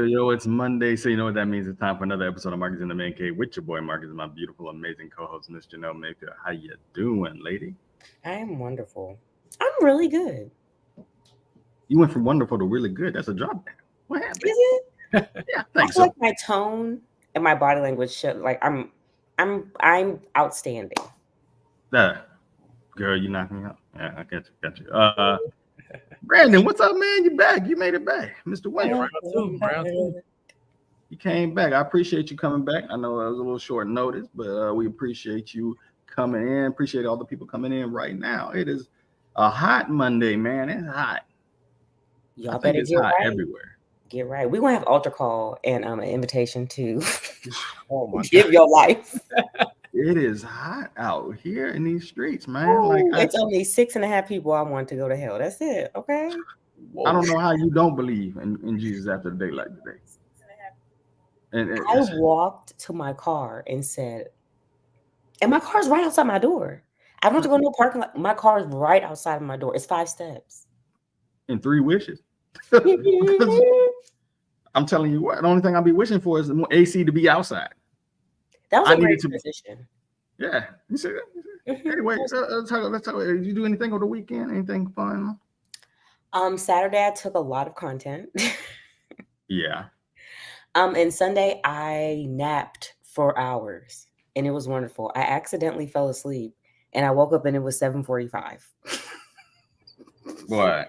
Yo, it's Monday, so you know what that means. It's time for another episode of Marcus in the Man Cave with your boy Marcus and my beautiful, amazing co-host, Miss Janelle Maker. How you doing, lady? I am wonderful. I'm really good. You went from wonderful to really good. That's a drop down. What Is happened? it? Yeah, I I think feel so. like my tone and my body language should like I'm outstanding. Uh, Girl, you knocked me out. Yeah, I got you. Brandon, what's up, man? You back? You made it back, Mr. Hey, Wayne. round two. You came back. I appreciate you coming back. I know it was a little short notice, but we appreciate you coming in. Appreciate all the people coming in right now. It is a hot Monday, man. It's hot. Y'all I think better it's get hot right. everywhere. Get right. We're gonna have altar call and an invitation to Oh my give god. your life. It is hot out here in these streets, man. Ooh, Like it's only 6.5 people I want to go to hell. That's it. Okay. I don't know how you don't believe in Jesus after the day like today. And I walked to my car and said, and my car's right outside my door. I don't have to go to no parking lot. My car is right outside of my door. It's 5 steps. in 3 wishes. I'm telling you what, the only thing I'll be wishing for is more AC to be outside. That was I a great needed to- position. Yeah. You see that? Anyway, let's talk. Did you do anything over the weekend? Anything fun? Saturday I took a lot of content. Yeah. And Sunday I napped for hours and it was wonderful. I accidentally fell asleep and I woke up and it was 7:45. Boy,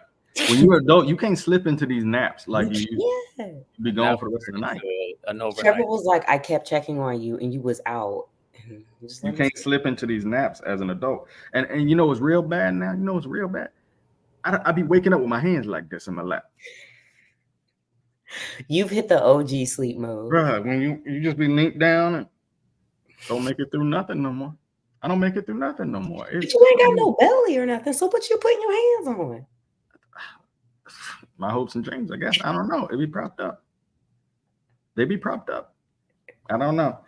when you're an adult, you can't slip into these naps like you Yeah. be gone for the rest of the night. An overnight. Trevor was like, I kept checking on you and you was out. And just You let me can't sleep. slip into these naps as an adult. And you know what's real bad now? You know what's real bad? I be waking up with my hands like this in my lap. You've hit the OG sleep mode. Bruh, when you just be linked down and don't make it through nothing no more. I don't make it through nothing no more. But you ain't got no belly or nothing. So what you putting your hands on? My hopes and dreams, I guess. I don't know. It be propped up. They be propped up. I don't know.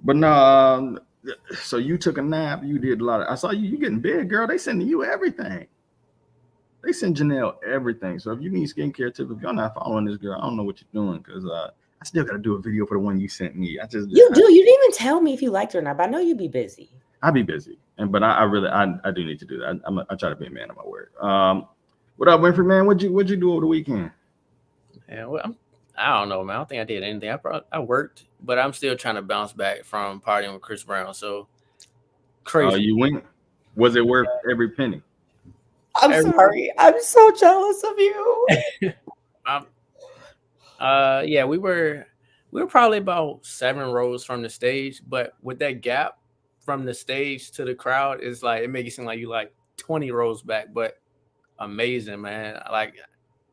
But no, so you took a nap. You did a lot of. I saw you getting big, girl. They sending you everything. They send Janelle everything. So if you need skincare tips, if you're not following this girl, I don't know what you're doing because I still got to do a video for the one you sent me. You do. You didn't even tell me if you liked it or not, but I know you'd be busy. I'll be busy, but I really do need to do that. I try to be a man of my word. What up, Winfrey, man? What'd you do over the weekend? Yeah, well, I don't know, man. I don't think I did anything. I worked, but I'm still trying to bounce back from partying with Chris Brown. So crazy. You went. Was it worth every penny? I'm sorry. I'm so jealous of you. Yeah, we were probably about 7 rows from the stage, but with that gap from the stage to the crowd, is like it makes it seem like you like 20 rows back. But amazing, man. Like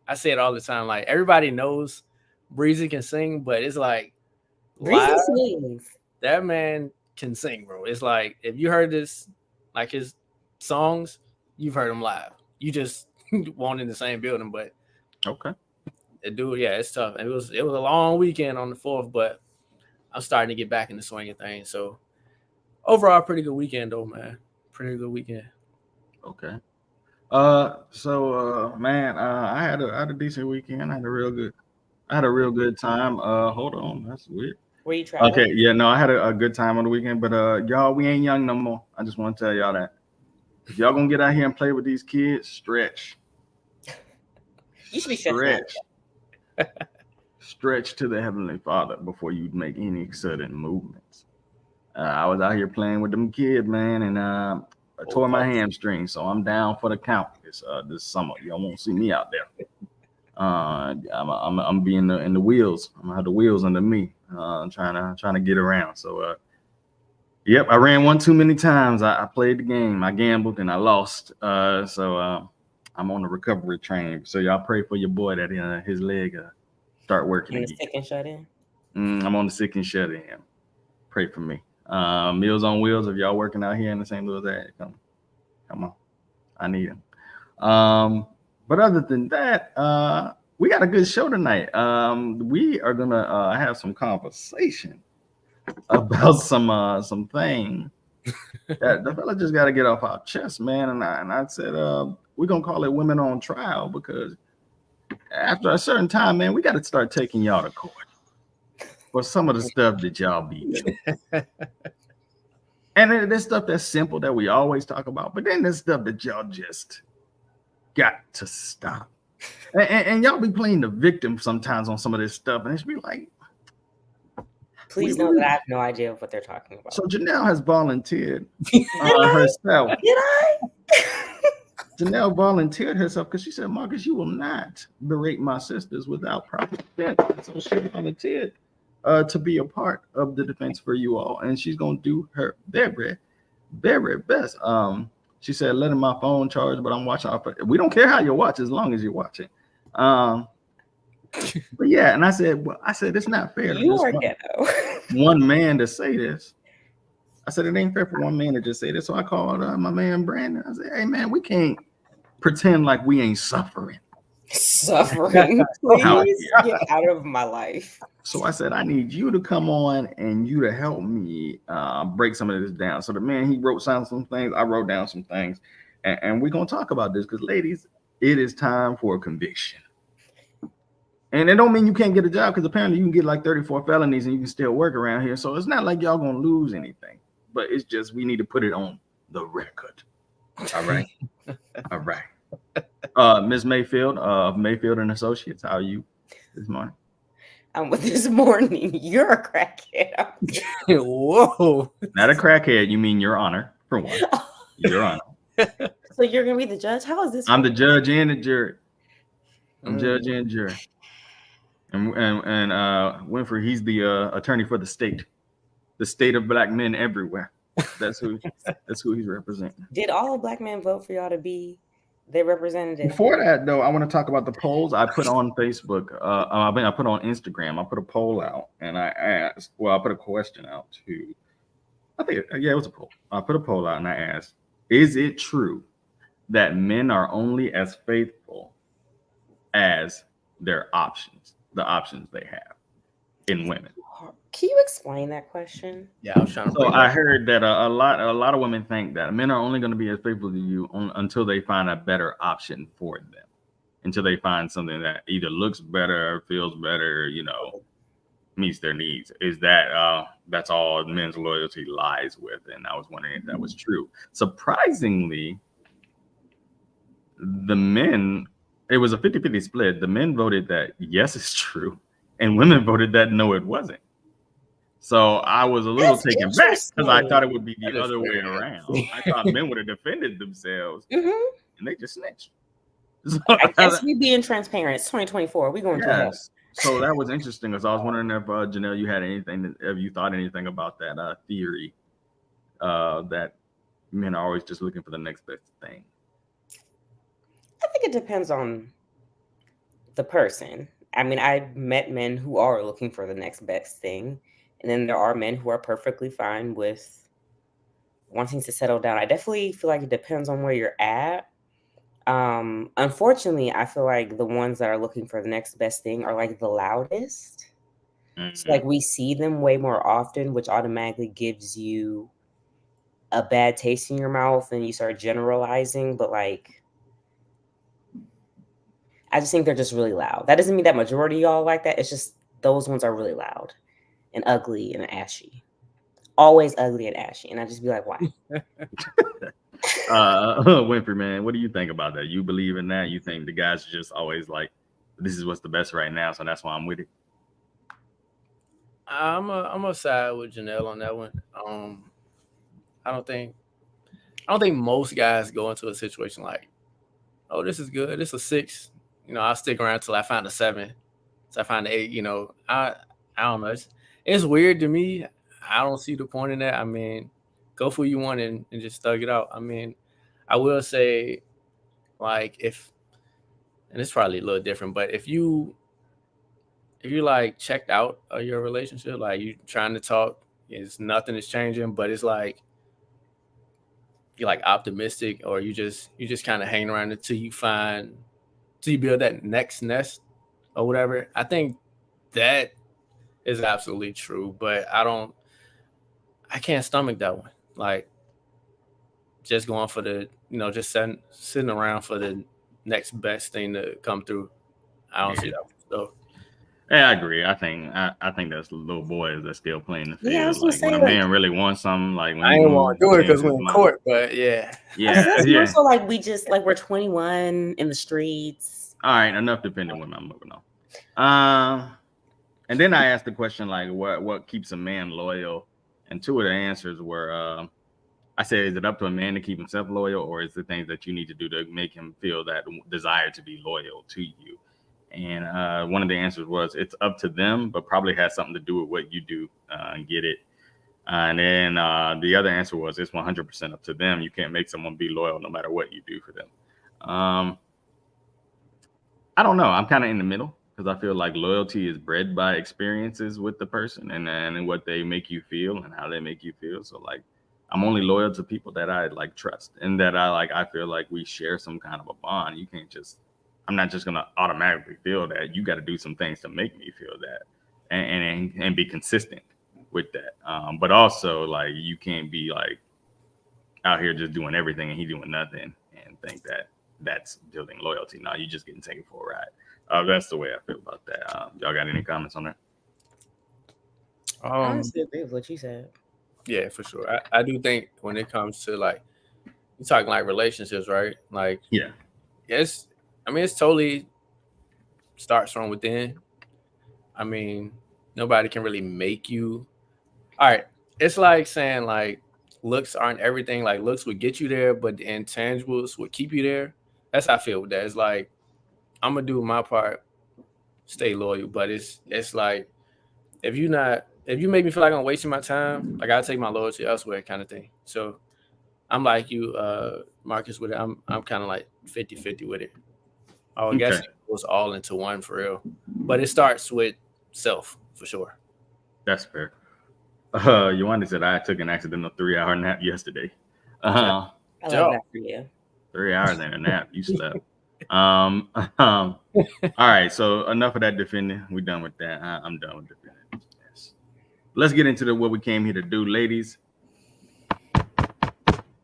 I say it all the time. Like everybody knows Breezy can sing, but it's like Breezy sings. That man can sing, bro. It's like if you heard this, like his songs, you've heard him live. You just weren't in the same building, but okay. The dude, yeah, it's tough. And it was a long weekend on the 4th, but I'm starting to get back in the swing of things. So overall, pretty good weekend though, man. Pretty good weekend. Okay. Man, I had a decent weekend. I had a real good time. Hold on, that's weird. Were you traveling? Okay, yeah, no, I had a good time on the weekend, but y'all, we ain't young no more. I just want to tell y'all that. If y'all gonna get out here and play with these kids, stretch. You should be stretch. Stretch to the Heavenly Father before you make any sudden movements. I was out here playing with them kids, man, and I tore my hamstring, so I'm down for the count this summer. Y'all won't see me out there. I'm being in the wheels. I'm gonna have the wheels under me, trying to get around. So, yep, I ran one too many times. I played the game. I gambled and I lost. So I'm on the recovery train. So y'all pray for your boy that his leg start working again. Sick and shut in. I'm on the sick and shut in. Pray for me. Meals on Wheels. If y'all working out here in the St. Louis area, come on. I need them. But other than that, we got a good show tonight. We are gonna have some conversation about some thing that the fella just got to get off our chest, man. And I said we're gonna call it Women on Trial because after a certain time, man, we got to start taking y'all to court for some of the stuff that y'all be doing. And then there's stuff that's simple that we always talk about, but then there's stuff that y'all just got to stop. And y'all be playing the victim sometimes on some of this stuff, and it's be like, Please know that I have no idea what they're talking about. so Janelle has volunteered herself. Did I? Janelle volunteered herself because she said, Marcus, you will not berate my sisters without proper defense. So she volunteered to be a part of the defense for you all. And she's going to do her very, very best. She said, letting my phone charge, but I'm watching. We don't care how you watch as long as you're watching. But yeah, and I said, it's not fair. You are ghetto. One man to say this. I said, it ain't fair for one man to just say this. So I called my man Brandon. I said, hey man, we can't pretend like we ain't suffering. Suffering. Please get out of my life. So I said, I need you to come on and you to help me break some of this down. So the man, he wrote down some things. I wrote down some things. And we're going to talk about this because, ladies, it is time for conviction. And it don't mean you can't get a job because apparently you can get like 34 felonies and you can still work around here. So it's not like y'all going to lose anything. But it's just we need to put it on the record. All right. All right. Ms. Mayfield of Mayfield and Associates, how are you this morning? This morning, you're a crackhead. Whoa. Not a crackhead. You mean Your Honor, for one. Your Honor. So you're going to be the judge? How is this? I'm the judge and the jury. I'm judge and jury. And Winfrey, he's the attorney for the state of black men everywhere. That's who he's representing. Did all black men vote for y'all to be their representative? Before that, though, I want to talk about the polls I put on Facebook. I put on Instagram. I put a poll out, and I asked. Well, I put a question out to. I think it was a poll. I put a poll out, and I asked, "Is it true that men are only as faithful as their options, the options they have in women?" Can you explain that question? Yeah, I was trying to. So I heard that a lot of women think that men are only going to be as faithful to you until they find a better option for them, until they find something that either looks better, feels better, meets their needs. Is that that's all men's loyalty lies with? And I was wondering if that was true. Surprisingly, the men, it was a 50-50 split. The men voted that yes, it's true, and women voted that no, it wasn't. So I was a little taken back because I thought it would be the other way around. I thought men would have defended themselves, and they just snitched. So, I guess we being transparent. It's 2024. We going to hell. So that was interesting because I was wondering if Janelle, you had anything, if you thought anything about that theory that men are always just looking for the next best thing. I think it depends on the person. I mean, I've met men who are looking for the next best thing. And then there are men who are perfectly fine with wanting to settle down. I definitely feel like it depends on where you're at. Unfortunately, I feel like the ones that are looking for the next best thing are like the loudest. Mm-hmm. So like we see them way more often, which automatically gives you a bad taste in your mouth and you start generalizing. But like, I just think they're just really loud. That doesn't mean that majority of y'all like that. It's just those ones are really loud and ugly and ashy. Always ugly and ashy. And I just be like, why? Winfrey, man, what do you think about that? You believe in that? You think the guys are just always like, this is what's the best right now, so that's why I'm with it? I'm a side with Janelle on that one. I don't think most guys go into a situation like, oh, this is good. This is a 6. I'll stick around till I find a 7. So I find an 8. I don't know. It's weird to me. I don't see the point in that. I mean, go for who you want and just thug it out. I mean, I will say, like, and it's probably a little different, but if you like checked out of your relationship, like you trying to talk, nothing is changing, but it's like you're like optimistic, or you just kind of hang around until you build that next nest or whatever. I think that is absolutely true, but I can't stomach that one. Like just going for the, just sitting around for the next best thing to come through. I don't see that. So Yeah, I agree. I think that's little boys that still playing the field. Yeah, I was gonna Like when say, a like, man really wants something, like when I he ain't gonna want to do it change because his we're in mind. court, but yeah. I think it's more Yeah. so like we just like we're 21 in the streets. All right, enough dependent women. I'm moving on. And then I asked the question like, what keeps a man loyal? And two of the answers were, I said, is it up to a man to keep himself loyal, or is the things that you need to do to make him feel that desire to be loyal to you? And one of the answers was it's up to them, but probably has something to do with what you do and get it. And then the other answer was it's 100% up to them. You can't make someone be loyal no matter what you do for them. I don't know. I'm kind of in the middle because I feel like loyalty is bred by experiences with the person and what they make you feel and how they make you feel. So like, I'm only loyal to people that I like trust and that I feel like we share some kind of a bond. You can't just, I'm not just going to automatically feel that. You got to do some things to make me feel that and be consistent with that. But also like, you can't be like out here just doing everything and he doing nothing and think that that's building loyalty. No, you just getting taken for a ride. That's the way I feel about that. Y'all got any comments on that? I honestly agree with what you said. Yeah, for sure. I do think when it comes to like you're talking like relationships, right? Like it's totally starts from within. I mean, nobody can really make you. All right. It's like saying like looks aren't everything. Like looks would get you there, but the intangibles would keep you there. That's how I feel with that. It's like I'm gonna do my part, stay loyal, but it's like if you make me feel like I'm wasting my time, like I'll take my loyalty elsewhere, kind of thing. So I'm like you, Marcus, with it. I'm kind of like 50-50 with it. I guess it goes all into one for real, but it starts with self for sure. That's fair. Yolanda said I took an accidental 3-hour nap yesterday. I love that for you. 3 hours ain't a nap. You slept. All right. So enough of that defending. We're done with that. I'm done with defending. Yes. Let's get into what we came here to do, ladies.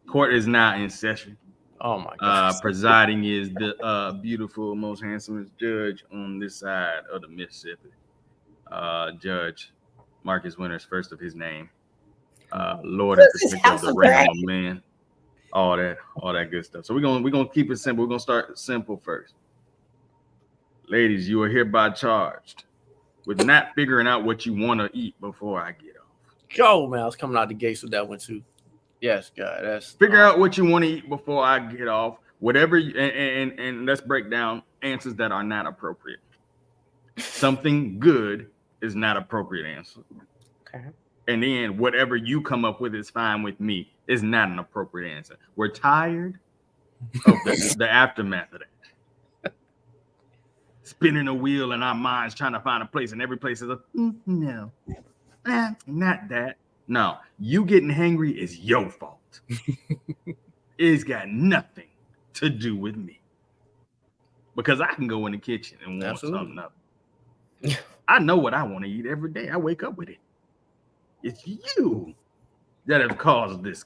Court is now in session. Oh my God. Presiding is the beautiful, most handsomest judge on this side of the Mississippi. Judge Marcus Winters, first of his name. Lord and protector of the realm of men. All that good stuff. So we're gonna keep it simple. We're gonna start simple first. Ladies, you are hereby charged with not figuring out what you want to eat before I get off. Yo, man, I was coming out the gates with that one too. Yes, God, that's figure out what you want to eat before I get off. Whatever, and let's break down answers that are not appropriate. Something good is not appropriate answer. Okay. And then whatever you come up with is fine with me. Is not an appropriate answer. We're tired of the aftermath of that. Spinning a wheel in our minds trying to find a place, and every place is no, not that. No, you getting hangry is your fault. It's got nothing to do with me. Because I can go in the kitchen and want something up. I know what I want to eat every day. I wake up with it. It's you that have caused this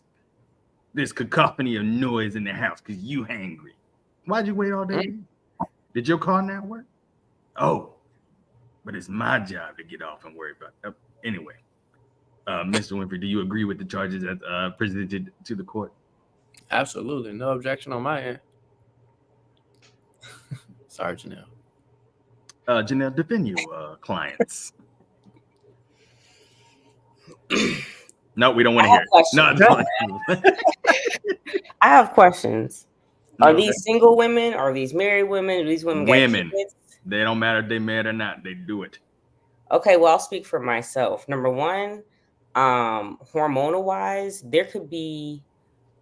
cacophony of noise in the house because you hangry. Why'd you wait all day? Did your car not work? Oh, but it's my job to get off and worry about it. Anyway, Mr. Winfrey, do you agree with the charges that presented to the court? Absolutely. No objection on my end. Sorry, Janelle. Janelle, defend your clients. No, we don't want to hear it. No, I have questions. Are these single women? Are these married women? Are these women? Kids? They don't matter if they married or not. They do it. Okay, well, I'll speak for myself. Number one, hormonal wise, there could be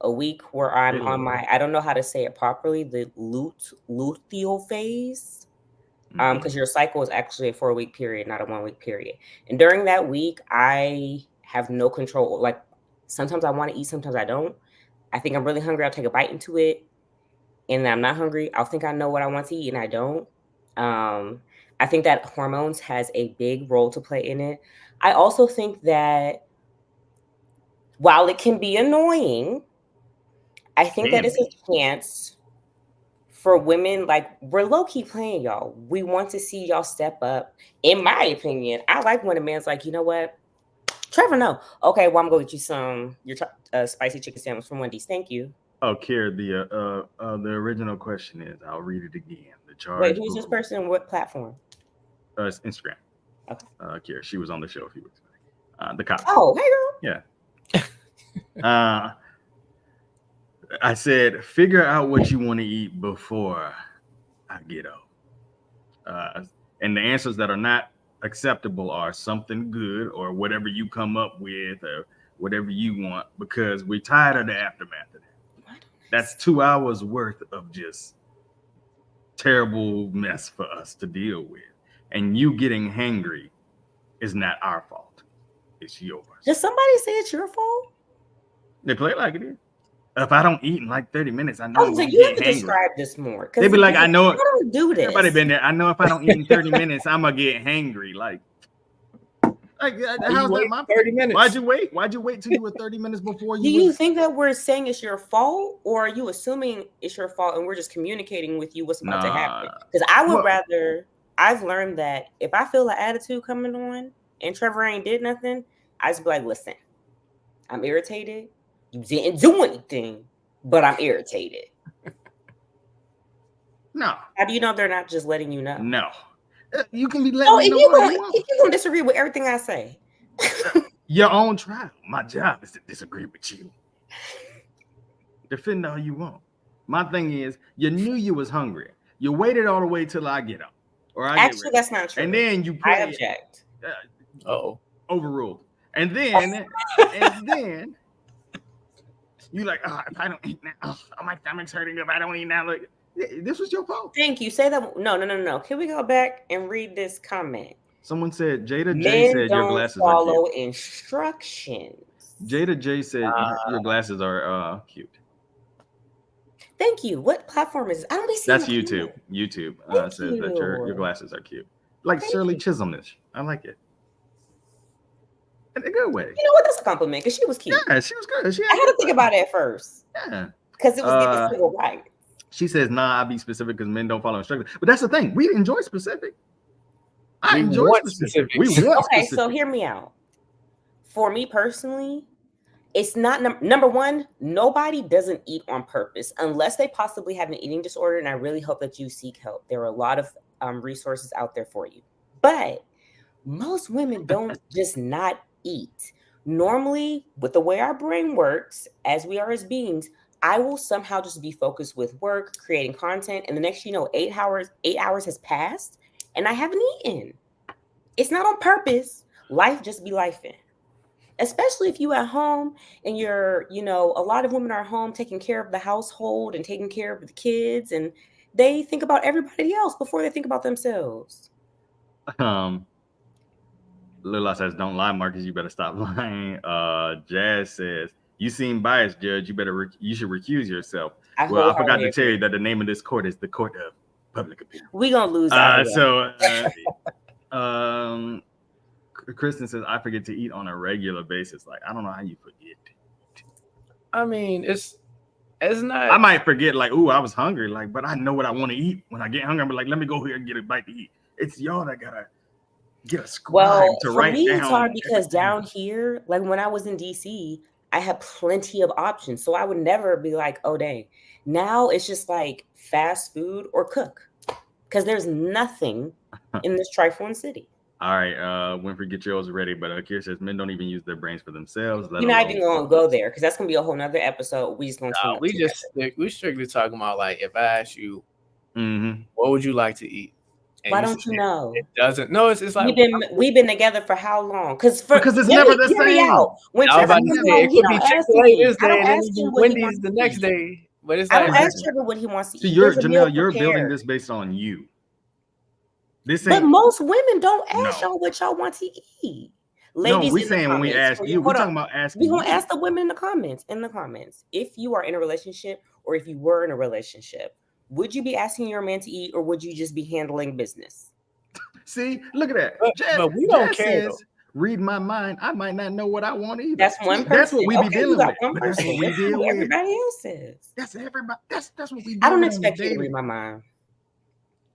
a week where I'm on my, I don't know how to say it properly, the luteal phase. Because your cycle is actually a 4-week period, not a 1-week period. And during that week, I have no control. Like sometimes I want to eat, sometimes I don't. I think I'm really hungry. I'll take a bite into it. And then I'm not hungry. I'll think I know what I want to eat and I don't. I think that hormones has a big role to play in it. I also think that while it can be annoying, I think that it's a chance for women, like we're low key playing y'all. We want to see y'all step up. In my opinion, I like when a man's like, you know what, Trevor, no. Okay, well, I'm going to get you some spicy chicken sandwich from Wendy's. Thank you. Oh, Kier, the original question is, I'll read it again. The charge. Wait, who's this person? What platform? It's Instagram. Okay. Kier, she was on the show a few weeks back. The cop. Oh, hey girl. Yeah. I said, figure out what you want to eat before I get up. And the answers that are not acceptable are something good or whatever you come up with or whatever you want, because we're tired of the aftermath of that. That's 2 hours worth of just terrible mess for us to deal with. And you getting hangry is not our fault. It's yours. Does somebody say it's your fault? They play it like it is. If I don't eat in like 30 minutes, I know. Oh, so you have to describe this more. They be like, I know. I don't do this. Everybody been there. I know if I don't eat in 30 minutes, I'm gonna get hangry. Like how's that my 30 minutes? Why'd you wait? Why'd you wait till you were 30 minutes before you? Do you think that we're saying it's your fault, or are you assuming it's your fault and we're just communicating with you what's about to happen? Because I would rather. I've learned that if I feel an attitude coming on and Trevor ain't did nothing, I just be like, listen, I'm irritated. You didn't do anything, but I'm irritated. No. How do you know they're not just letting you know? No. You can be letting me know. If you're gonna disagree with everything I say, your own trial. My job is to disagree with you. Defend all you want. My thing is, you knew you was hungry. You waited all the way till I get up. Or I actually, that's not true. And then you I object. Overruled. And then you like, oh, if I don't eat now, oh, my stomach's hurting. If I don't eat now, look, this was your fault. Thank you. Say that. No. Can we go back and read this comment? Someone said, Jada J said your glasses follow are cute. Instructions. Jada J said your glasses are cute. Thank you. What platform is this? I don't be seeing. That's YouTube. YouTube says that your glasses are cute. Like Shirley Chisholm-ish. I like it. In a good way. You know what? That's a compliment because she was cute. Yeah, she was good. I had to think about it at first. Yeah. Because it was getting single right. She says, nah, I be specific because men don't follow instructions. But that's the thing. We enjoy specific. I enjoy specific. We want okay, specific. So hear me out. For me personally, it's not number one, nobody doesn't eat on purpose unless they possibly have an eating disorder. And I really hope that you seek help. There are a lot of resources out there for you. But most women don't just not eat. Normally, with the way our brain works, as we are as beings, I will somehow just be focused with work, creating content. And the next, 8 hours has passed and I haven't eaten. It's not on purpose. Life just be lifing. Especially if you at home and you're, a lot of women are home taking care of the household and taking care of the kids, and they think about everybody else before they think about themselves. Lila says, don't lie, Marcus. You better stop lying. Jazz says, you seem biased, Judge. You should recuse yourself. I forgot to tell you that the name of this court is the Court of Public Opinion. We're going to lose Kristen says, I forget to eat on a regular basis. Like, I don't know how you forget. I mean, it's not. I might forget, like, ooh, I was hungry. Like, but I know what I want to eat. When I get hungry, I'm like, let me go here and get a bite to eat. It's y'all that got to get a scribe to write down. For me, it's hard because down here, like when I was in DC, I had plenty of options. So I would never be like, oh, dang. Now it's just like fast food or cook because there's nothing in this trifling city. All right, Winfrey, get yours ready. But Akira says men don't even use their brains for themselves. You're not even going to go there because that's going to be a whole nother episode. We just going to we strictly talking about like if I ask you, what would you like to eat? And why don't you know? It doesn't. No, it's like we've been together for how long? Because it's never the same. When I was about to say, it could be Chick-fil-A this day and then Wendy's the next day. But it's I don't ask Trevor what he wants to eat. So Janelle, you're building this based on you. But most women don't ask y'all what y'all want to eat. Ladies, no, we're saying when we ask you, we're talking about asking. We're gonna ask the women in the comments. If you are in a relationship or if you were in a relationship, would you be asking your man to eat or would you just be handling business? See, look at that. But we don't care. read my mind, I might not know what I want either. That's one See, person. that's what we be Okay, you dealing got with. one But that's person. what we That's deal who with. everybody else is. That's everybody. That's what we deal I don't with on the expect you to daily. read my mind.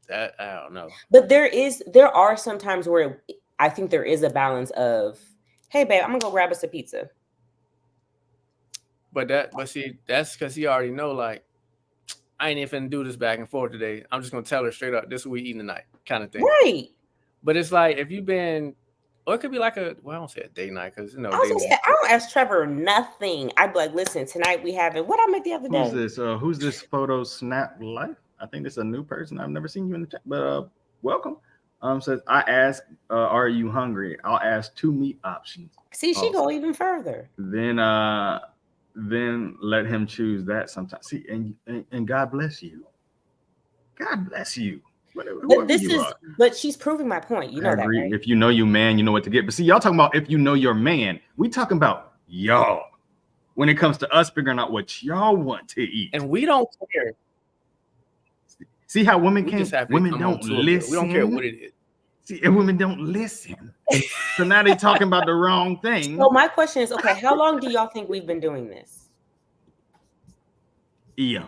That I don't know. But there are some times where I think there is a balance of, hey babe, I'm gonna go grab us a pizza. But see, that's because he already know, like, I ain't even finna do this back and forth today. I'm just gonna tell her straight up, this is what we eating tonight, kind of thing. Right. But it's like if you've been, or it could be like I don't say a date night because I don't ask Trevor nothing. I'd be like, listen, tonight we having what I met the other day. Who's this photo snap life? I think this is a new person. I've never seen you in the chat, but welcome. Says I ask, are you hungry? I'll ask 2 meat options. See, she go even further. Then let him choose that sometimes. See, and God bless you. God bless you. But she's proving my point. You know that, right? If you know your man, you know what to get. But see, y'all talking about if you know your man. We talking about y'all. When it comes to us figuring out what y'all want to eat, and we don't care. See how women can't. Women don't listen. We don't care what it is. See, and women don't listen. So now they talking about the wrong thing. So my question is, okay, how long do y'all think we've been doing this? Eons.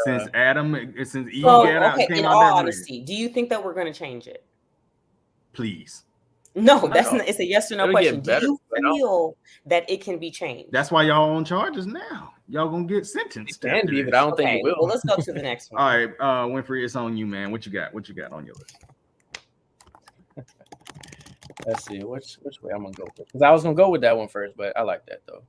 Since Eve got out. Okay, in all honesty, do you think that we're going to change it? Please. No, that's not. It's a yes or no question. Do you feel that it can be changed? That's why y'all on charges now. Y'all gonna get sentenced. It can be, but I don't think it will. Well, let's go to the next one. All right, Winfrey, it's on you, man. What you got? What you got on your list? Let's see which way I'm gonna go with, because I was gonna go with that one first, but I like that though.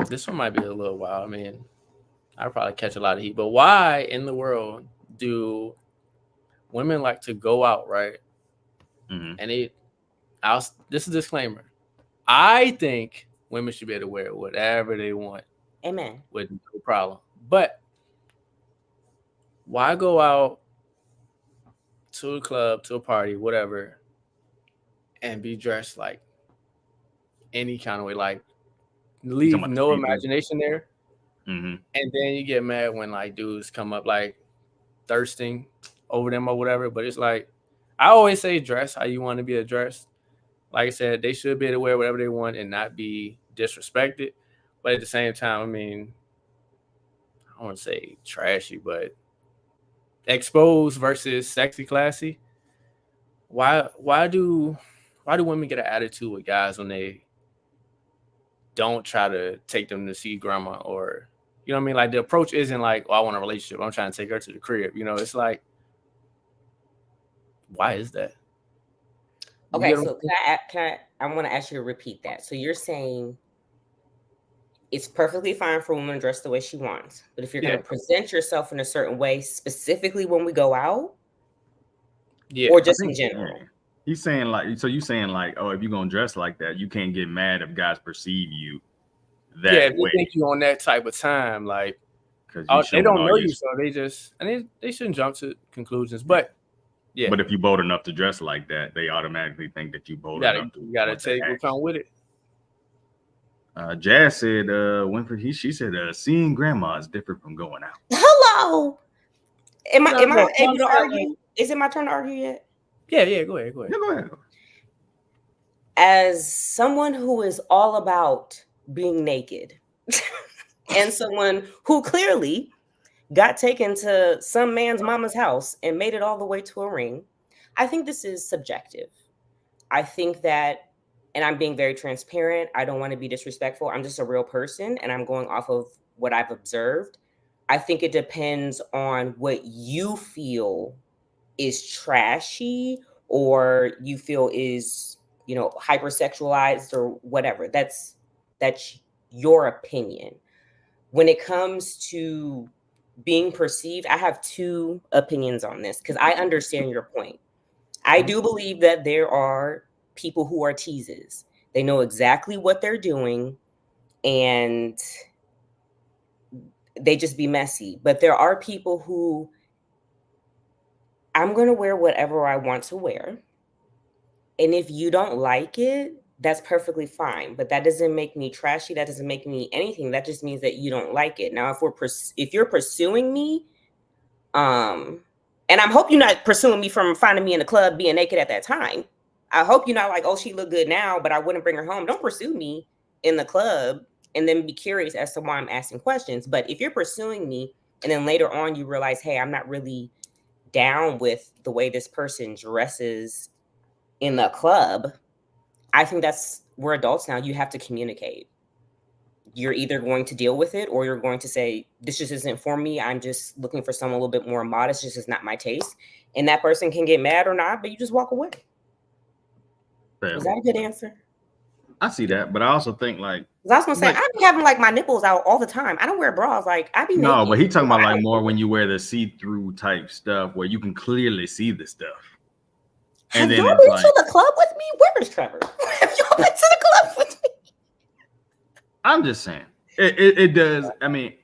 This one might be a little wild. I mean, I'll probably catch a lot of heat, but why in the world do women like to go out, right? Mm-hmm. And this is a disclaimer. I think women should be able to wear whatever they want. Amen. With no problem. But why go out to a club, to a party, whatever, and be dressed like any kind of way? Like, leave no imagination there. Mm-hmm. And then you get mad when like dudes come up like thirsting over them or whatever. But it's like, I always say dress how you want to be addressed. Like I said, they should be able to wear whatever they want and not be disrespected. But at the same time, I mean, I don't want to say trashy, but exposed versus sexy classy. Why do women get an attitude with guys when they don't try to take them to see grandma, or you know what I mean? Like the approach isn't like, oh, I want a relationship, I'm trying to take her to the crib. You know, it's like, why is that? Okay, so I want to ask you to repeat that. So you're saying it's perfectly fine for a woman to dress the way she wants, but if you're going to present yourself in a certain way, specifically when we go out, or just in general. He's saying like, so you saying like, oh, if you're gonna dress like that, you can't get mad if guys perceive you that if way. They think you on that type of time, like, they don't know you, so they shouldn't jump to conclusions. But yeah, but if you're bold enough to dress like that, they automatically think that you're bold enough. You gotta take what come with it. Jazz said, Winfrey, she said, seeing grandma is different from going out. Hello. Am I able to argue? Is it my turn to argue yet? Yeah, go ahead. Yeah, go ahead. As someone who is all about being naked and someone who clearly got taken to some man's mama's house and made it all the way to a ring, I think this is subjective. I think that, and I'm being very transparent, I don't want to be disrespectful. I'm just a real person and I'm going off of what I've observed. I think it depends on what you feel is trashy or you feel is, you know, hypersexualized or whatever. That's your opinion. When it comes to being perceived, I have two opinions on this because I understand your point. I do believe that there are people who are teases. They know exactly what they're doing and they just be messy. But there are people who, I'm going to wear whatever I want to wear. And if you don't like it, that's perfectly fine. But that doesn't make me trashy. That doesn't make me anything. That just means that you don't like it. Now, if you're pursuing me, And I hope you're not pursuing me from finding me in the club being naked at that time. I hope you're not like, oh, she look good now, but I wouldn't bring her home. Don't pursue me in the club and then be curious as to why I'm asking questions. But if you're pursuing me and then later on you realize, hey, I'm not really down with the way this person dresses in the club, I think we're adults now. You have to communicate. You're either going to deal with it or you're going to say, this just isn't for me. I'm just looking for someone a little bit more modest. This is not my taste. And that person can get mad or not, but you just walk away. Fair. Was that a good answer? I see that, but I also think like, I was gonna say, I be having like my nipples out all the time. I don't wear bras. Like I be no, naked. but he talking about like more when you wear the see-through type stuff where you can clearly see the stuff. Have y'all been to the club with me? Where is Trevor? Have y'all been to the club with me? I'm just saying it does. I mean,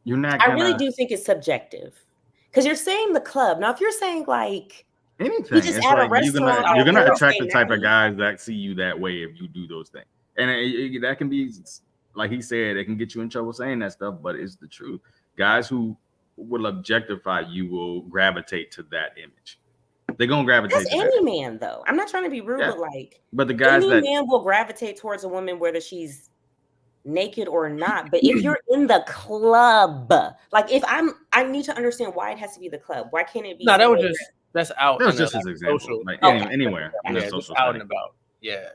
you're not. I really do think it's subjective because you're saying the club. Now, if you're saying like anything, just it's at a like restaurant, you're gonna attract the type of guys that see you that way if you do those things, and that can be like he said, it can get you in trouble saying that stuff, but it's the truth. Guys who will objectify you will gravitate to that image. They're gonna gravitate. That's any man, though. I'm not trying to be rude, but like, but the guys any man will gravitate towards a woman whether she's naked or not. But if you're in the club, like if I need to understand why it has to be the club. Why can't it be? No, that's out. That was just an example. Like anywhere, just out and about. Yeah.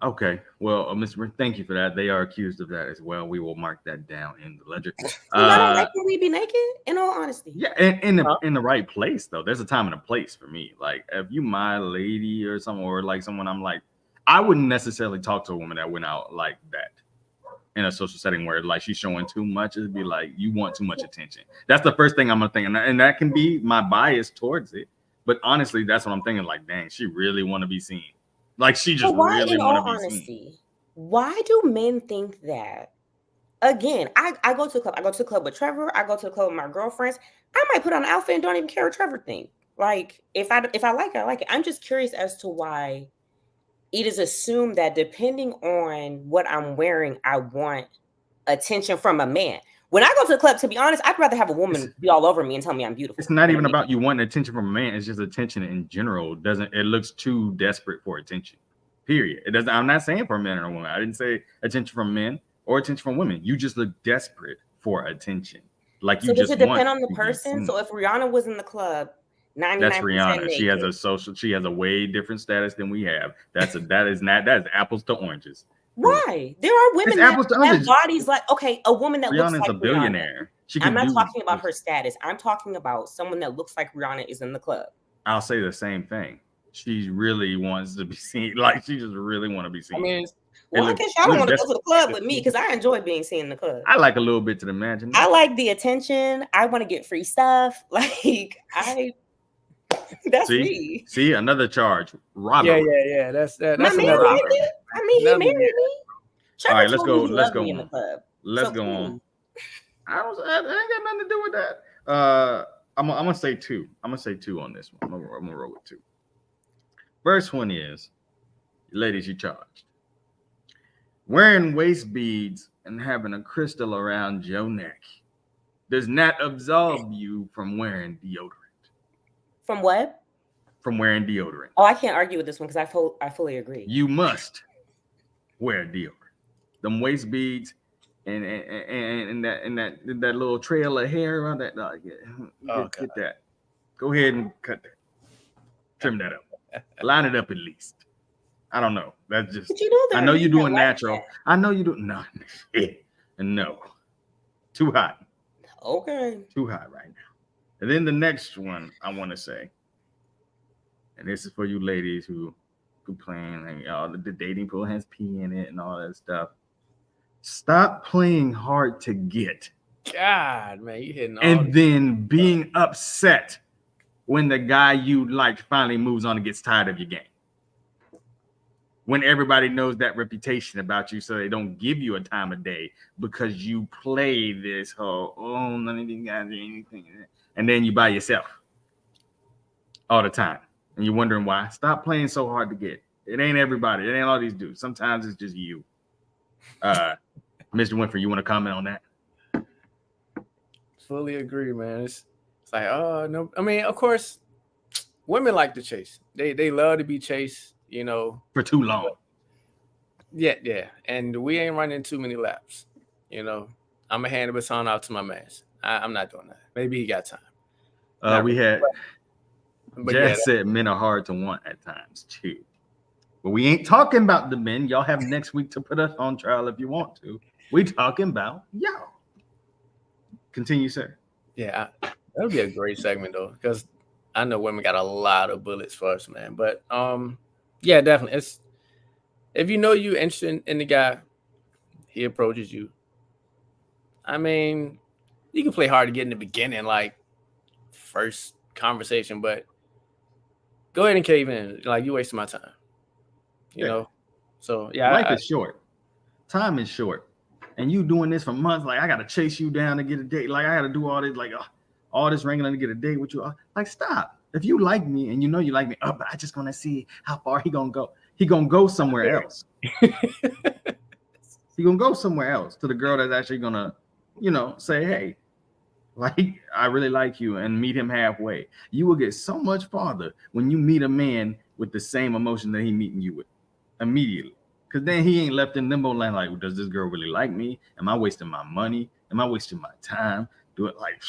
Okay. Well, Mr. Thank you for that. They are accused of that as well. We will mark that down in the ledger. I don't like when we be naked, in all honesty. Yeah, in the right place though. There's a time and a place for me. Like if you my lady or someone or like someone, I'm like, I wouldn't necessarily talk to a woman that went out like that in a social setting where like she's showing too much. It'd be like you want too much attention. That's the first thing I'm gonna think, and that can be my bias towards it. But honestly, that's what I'm thinking. Like, dang, she really want to be seen. Like she just really want to be seen. Why do men think that? Again, I go to a club. I go to the club with Trevor. I go to the club with my girlfriends. I might put on an outfit and don't even care what Trevor think. Like if I like it, I like it. I'm just curious as to why it is assumed that depending on what I'm wearing, I want attention from a man. When I go to the club, to be honest, I'd rather have a woman be all over me and tell me I'm beautiful. It's not even about you wanting attention from a man. It's just attention in general. It looks too desperate for attention. Period. It doesn't. I'm not saying for men or women. I didn't say attention from men or attention from women. You just look desperate for attention. Like you just. Does it depend on the person? So if Rihanna was in the club, 99% that's Rihanna. naked. She has a way different status than we have. That is apples to oranges. Why? There are women that have bodies like, okay, a woman that Rihanna's looks like a billionaire. I'm not talking about her status. I'm talking about someone that looks like Rihanna is in the club. I'll say the same thing. She really wants to be seen. Like she just really want to be seen. I mean, I guess y'all don't want to go to the club with me because I enjoy being seen in the club. I like a little bit to the imagination. I like the attention. I want to get free stuff. That's me. See, another charge. Robbery. Yeah. That's another. I mean, he married me. All right, let's go. Let's go on. Let's go on. I ain't got nothing to do with that. I'm gonna say two. I'm gonna say two on this one. I'm gonna roll with two. First one is, ladies, you charged. Wearing waist beads and having a crystal around your neck does not absolve you from wearing deodorant. From what? From wearing deodorant. Oh, I can't argue with this one because I fully agree. You must wear deodorant. Them waist beads and that little trail of hair around that. Get that. Go ahead and cut that. Trim that up. Line it up at least. I don't know. That's just. I know you're doing natural. Like I know you do not. No. Too hot. Okay. Too hot right now. And then the next one I want to say, and this is for you ladies who complain, like, the dating pool has pee in it and all that stuff. Stop playing hard to get. God, man, you hitting all. And then being upset when the guy you liked finally moves on and gets tired of your game. When everybody knows that reputation about you, so they don't give you a time of day because you play this whole, none of these guys do anything. And then you by yourself all the time. And you're wondering why. Stop playing so hard to get. It ain't everybody. It ain't all these dudes. Sometimes it's just you. Mr. Winfrey, you want to comment on that? Fully agree, man. It's It's like, oh no. I mean, of course, women like to chase. They love to be chased, you know. For too long. Yeah. And we ain't running too many laps. You know, I'm gonna hand the baton out to my man. I'm not doing that. Maybe he got time. We had But Jazz said men are hard to want at times too. But we ain't talking about the men. Y'all have next week to put us on trial if you want to. We talking about y'all. Continue, sir. Yeah, that would be a great segment though, because I know women got a lot of bullets for us, man. But yeah, definitely. It's if you know you interested in the guy, he approaches you. I mean, you can play hard to get in the beginning, like first conversation, but go ahead and cave in. Like you wasting my time. You know? So yeah. Life is short. Time is short. And you doing this for months, like I gotta chase you down to get a date. Like I gotta do all this, like all this wrangling to get a date with you. Like stop. If you like me and you know you like me, but I just wanna see how far he gonna go. He gonna go somewhere else. He gonna go somewhere else to the girl that's actually gonna, say, hey, like I really like you, and meet him halfway. You will get so much farther when you meet a man with the same emotion that he meeting you with immediately. Because then he ain't left in limbo land like, does this girl really like me? Am I wasting my money? Am I wasting my time? Do it like,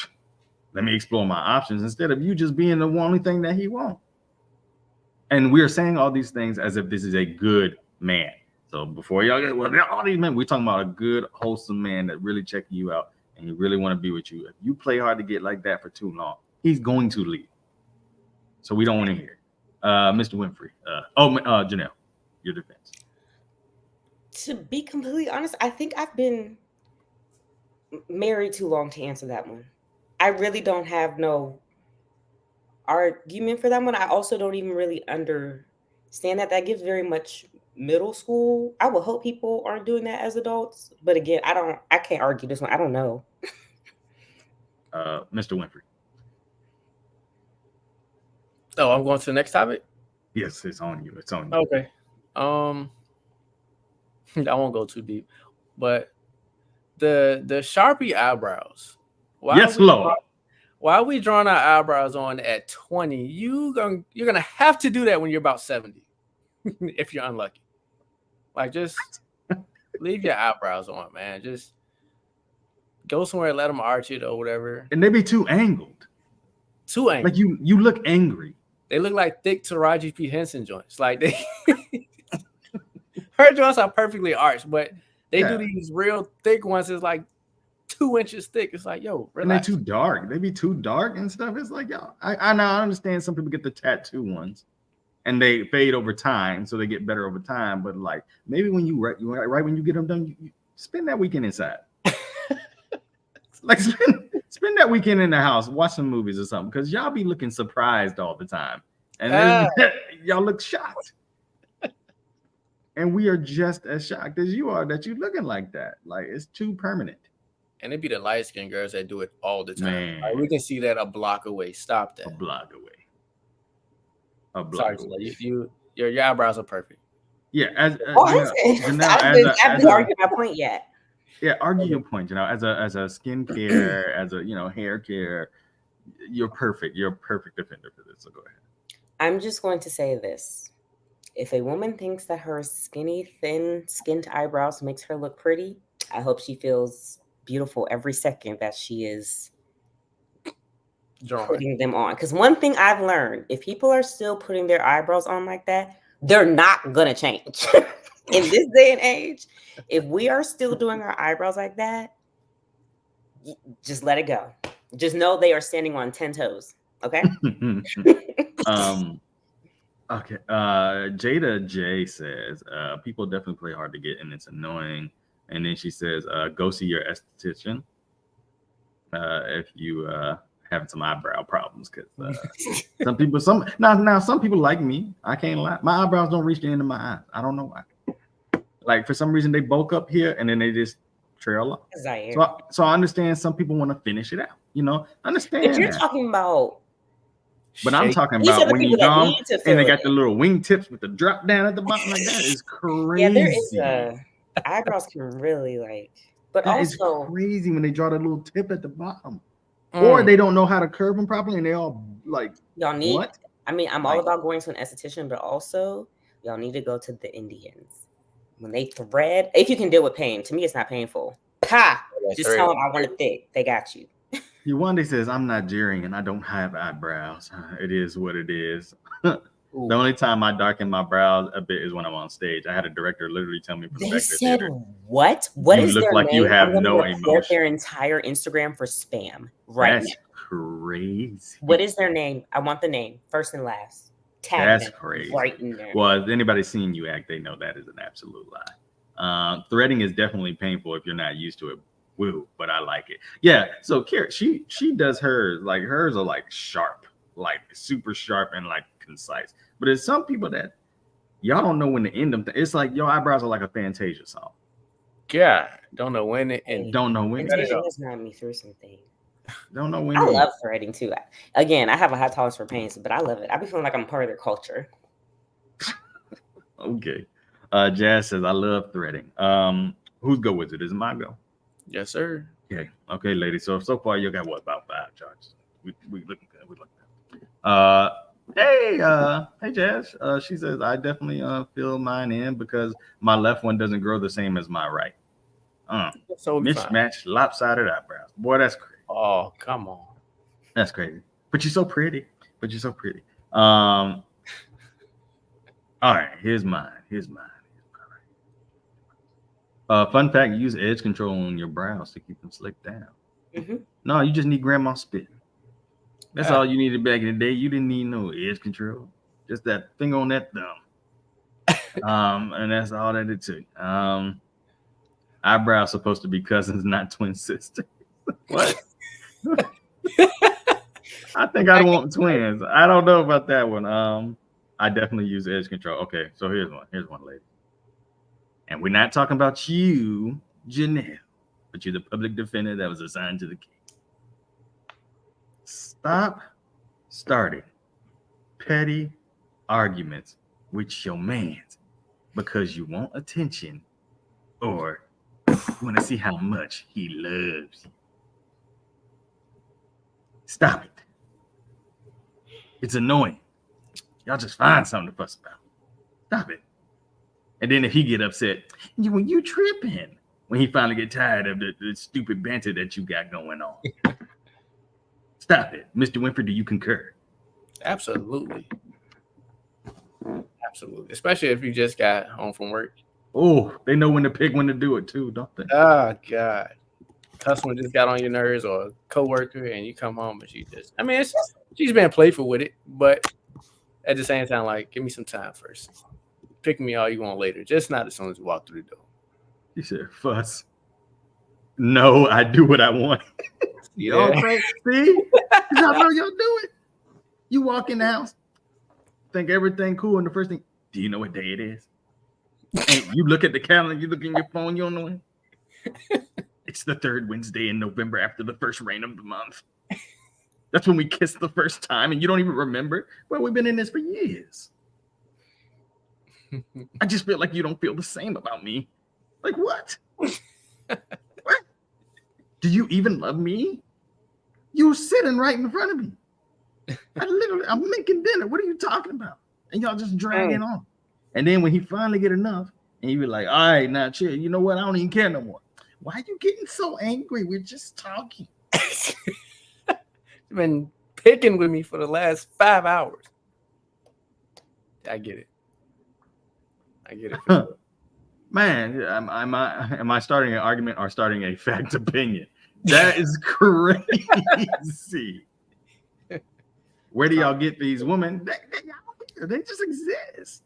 let me explore my options instead of you just being the only thing that he wants. And we're saying all these things as if this is a good man. So before y'all get, well, all these men, we're talking about a good, wholesome man that really checking you out and he really want to be with you. If you play hard to get like that for too long, he's going to leave. So we don't want to hear it. Mr. Winfrey. Janelle, your defense. To be completely honest, I think I've been married too long to answer that one. I really don't have no argument for that one. I also don't even really understand that. That gives very much middle school. I would hope people aren't doing that as adults. But again, I can't argue this one. I don't know. Mr. Winfrey. Oh, I'm going to the next topic? Yes, it's on you. It's on you. Okay. I won't go too deep, but the Sharpie eyebrows. Yes, Lord. Why are we drawing our eyebrows on at 20? You're gonna have to do that when you're about 70, if you're unlucky. Like, just leave your eyebrows on, man. Just go somewhere and let them arch it or whatever. And they be too angled. Too angled. Like you look angry. They look like thick Taraji P. Henson joints. Like they. Her joints are perfectly arched, but they do these real thick ones. It's like 2 inches thick. It's like, yo, relax. And they're too dark. They be too dark and stuff. It's like, yo, I understand some people get the tattoo ones and they fade over time, so they get better over time. But like maybe when right when you get them done, you spend that weekend inside. Like spend that weekend in the house, watch some movies or something, because y'all be looking surprised all the time. And then y'all look shocked. And we are just as shocked as you are that you're looking like that. Like, it's too permanent. And it be the light-skinned girls that do it all the time. Like, we can see that a block away. Stop that. A block away. Sorry, your eyebrows are perfect. Yeah. I haven't argued my point yet. Yeah, argue your point. As a skin care, as a hair care, you're perfect. You're a perfect defender for this. So go ahead. I'm just going to say this. If a woman thinks that her skinny, thin-skinned eyebrows makes her look pretty, I hope she feels beautiful every second that she is putting them on. Because one thing I've learned, if people are still putting their eyebrows on like that, they're not going to change. In this day and age, if we are still doing our eyebrows like that, just let it go. Just know they are standing on 10 toes. Okay? Okay. Jada J says, people definitely play hard to get and it's annoying. And then she says, go see your esthetician if you having some eyebrow problems. Because some people like me. I can't lie. My eyebrows don't reach the end of my eyes. I don't know why. Like for some reason they bulk up here and then they just trail off. So I understand some people want to finish it out. Understand. If you're talking about. But I'm talking about when you're young and they got the little wing tips with the drop down at the bottom. Like that is crazy. Yeah, there is eyebrows can really but that also is crazy when they draw the little tip at the bottom. or they don't know how to curve them properly, and they all like Y'all need. what? I mean, I'm all Like- about going to an esthetician, but also y'all need to go to the Indians. When they thread, if you can deal with pain, to me it's not painful. Pa! Just tell them I want it thick. They got you. Yuwande says, I'm Nigerian. I don't have eyebrows. It is what it is. The only time I darken my brows a bit is when I'm on stage. I had a director literally tell me from the They back of the said theater, what? What You is look their like name? you have I'm gonna no report emotion. their entire Instagram for spam right that's now. crazy. What is their name? I want the name, first and last. Tag That's them crazy. right in there. Well, if anybody's seen you act, they know that is an absolute lie. Threading is definitely painful if you're not used to it. Woo, but I like it. Yeah. So Kara, she does hers. Like hers are like sharp, like super sharp and like concise. But there's some people that y'all don't know when to end them. It's like your eyebrows are like a Fantasia song. God, don't know when it and Don't know when. Fantasia has gotten me through some things. Don't know when. I to love threading too. Again, I have a high tolerance for pain, but I love it. I be feeling like I'm part of their culture. Okay. Jazz says, I love threading. Who's go with it? Is it my go? yes, sir. Okay, ladies. So far you got what, about 5 charges? We looking good. We looking good. Hey Jazz. She says, I definitely fill mine in because my left one doesn't grow the same as my right. So we fine. Mismatched, lopsided eyebrows. Boy, that's crazy. Oh, come on. That's crazy. But you're so pretty. All right, here's mine. Fun fact, use edge control on your brows to keep them slicked down. Mm-hmm. No, you just need grandma spit. That's all you needed back in the day. You didn't need no edge control. Just that finger on that thumb. And that's all that it took. Eyebrows supposed to be cousins, not twin sisters. What? I think I want twins. I don't know about that one. I definitely use edge control. Okay, so here's one, lady. And we're not talking about you, Janelle, but you're the public defender that was assigned to the case. Stop starting petty arguments with your mans because you want attention or you want to see how much he loves you. Stop it. It's annoying. Y'all just find something to fuss about. Stop it. And then if he get upset, when you tripping, when he finally get tired of the stupid banter that you got going on. Stop it. Mr. Winfrey, do you concur? Absolutely. Especially if you just got home from work. Oh, they know when to pick when to do it too, don't they? Oh, God. Customer just got on your nerves or a coworker and you come home and she's been playful with it, but at the same time, like, give me some time first. Pick me all you want later, just not as soon as you walk through the door. He said, fuss. No, I do what I want. Yeah. See? Y'all know y'all do it. You walk in the house, think everything cool, and the first thing, do you know what day it is? And you look at the calendar, you look in your phone, you don't know it. It's the 3rd Wednesday in November after the first rain of the month. That's when we kissed the first time, and you don't even remember. Well, we've been in this for years. I just feel like you don't feel the same about me. Like what? What? Do you even love me? You sitting right in front of me. I'm making dinner. What are you talking about? And y'all just dragging on. And then when he finally get enough, and you be like, all right, now chill. You know what? I don't even care no more. Why are you getting so angry? We're just talking. You've been picking with me for the last 5 hours. I get it. For sure. Man, am I starting an argument or starting a fact opinion? That is crazy. Where do y'all get these women? They just exist.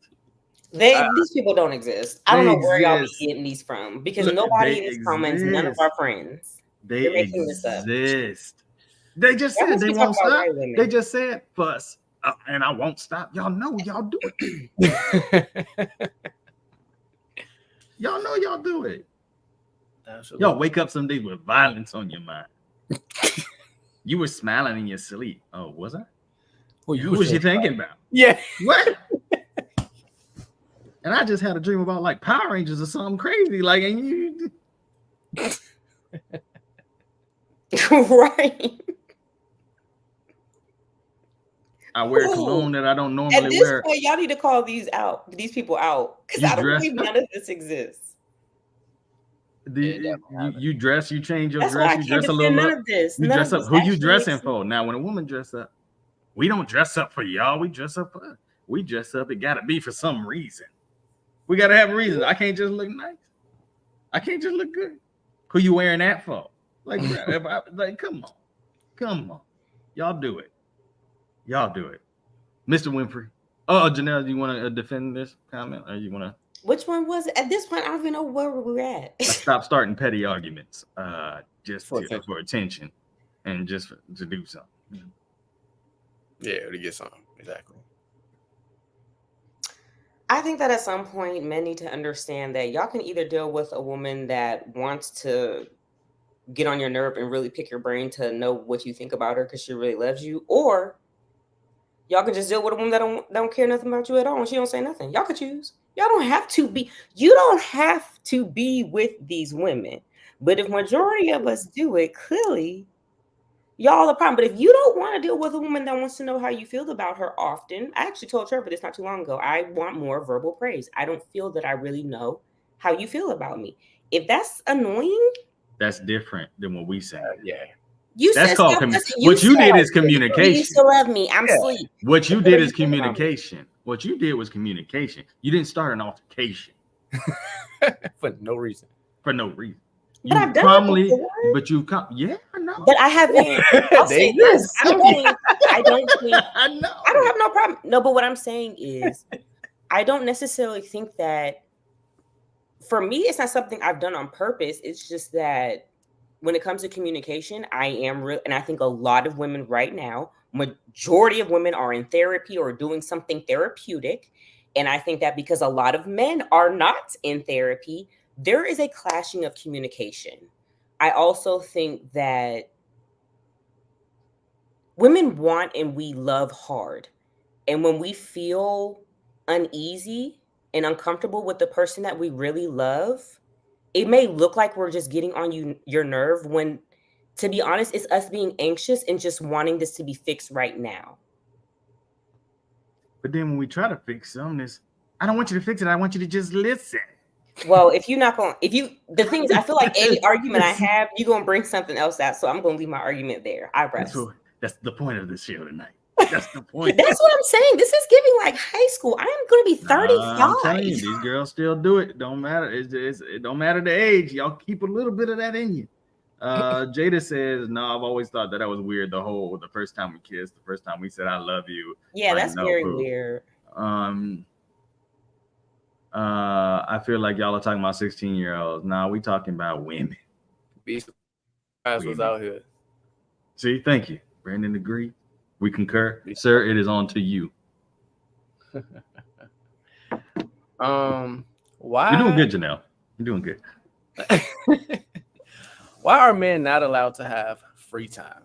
These people don't exist. I don't know where y'all be exist. getting these from because Look, nobody they in these comments, none of exist. our friends. They You're making this up. exist. They just Y'all said must they be won't talking about stop. white women. They just said fuss, and I won't stop. Y'all know y'all do it. Y'all know y'all do it. Absolutely. Y'all wake up some days with violence on your mind. You were smiling in your sleep. Oh, was I? Well, Who was you thinking about? Yeah. What? And I just had a dream about like Power Rangers or something crazy. Like, and you, Right. I wear Ooh. cologne that I don't At normally this wear. point, y'all need to call these people out because You I don't dress believe up? none of this exists. You dress, you change your That's why I dress, you can't dress a defend little none up. of this. You None dress of up. this Who you actually dressing makes for? Now, when a woman dress up, we don't dress up for y'all. We dress up for us. We dress up. It got to be for some reason. We got to have a reason. I can't just look nice. I can't just look good. Who you wearing that for? Like, bro, come on. Y'all do it. Mr. Winfrey. Oh, Janelle, do you want to defend this comment, or you want to? Which one was it? At this point, I don't even know where we're at. Stop starting petty arguments. Just For attention, and just to do something. Yeah, to get something. Exactly. I think that at some point, men need to understand that y'all can either deal with a woman that wants to get on your nerve and really pick your brain to know what you think about her because she really loves you, or y'all can just deal with a woman that don't care nothing about you at all and she don't say nothing. Y'all could choose. You don't have to be with these women. But if majority of us do it, clearly y'all the problem. But if you don't want to deal with a woman that wants to know how you feel about her often, I actually told Trevor this not too long ago. I want more verbal praise. I don't feel that I really know how you feel about me. If that's annoying, that's different than what we say. Yeah. That's called what you did is communication. You used to love me. I'm asleep. What you did is communication. What you did was communication. You didn't start an altercation for no reason. But I've done it before. But you come. Yeah, I know. But I haven't. I'll say this. I don't think. I know. I don't have no problem. No, but what I'm saying is, I don't necessarily think that. For me, it's not something I've done on purpose. It's just that when it comes to communication, I am real, and I think a lot of women right now, majority of women are in therapy or doing something therapeutic, and I think that because a lot of men are not in therapy, there is a clashing of communication. I also think that women want and we love hard. And when we feel uneasy and uncomfortable with the person that we really love, it may look like we're just getting on your nerve when, to be honest, it's us being anxious and just wanting this to be fixed right now. But then when we try to fix something, I don't want you to fix it. I want you to just listen. Well, the thing is, I feel like any argument I have, you're going to bring something else out. So I'm going to leave my argument there. I rest. That's the point of the show tonight. That's the point. That's what I'm saying. This is giving like high school. I am going to be 35. I'm telling you, these girls still do it. Don't matter. It don't matter the age. Y'all keep a little bit of that in you. Jada says, "No, I've always thought that was weird. The first time we kissed, the first time we said I love you. Yeah, that's very weird. I feel like y'all are talking about 16-year-olds. Nah, we talking about women. Beast was out here. See, thank you, Brandon. Agree. We concur, sir. It is on to you. Why? You're doing good, Janelle. You're doing good. Why are men not allowed to have free time?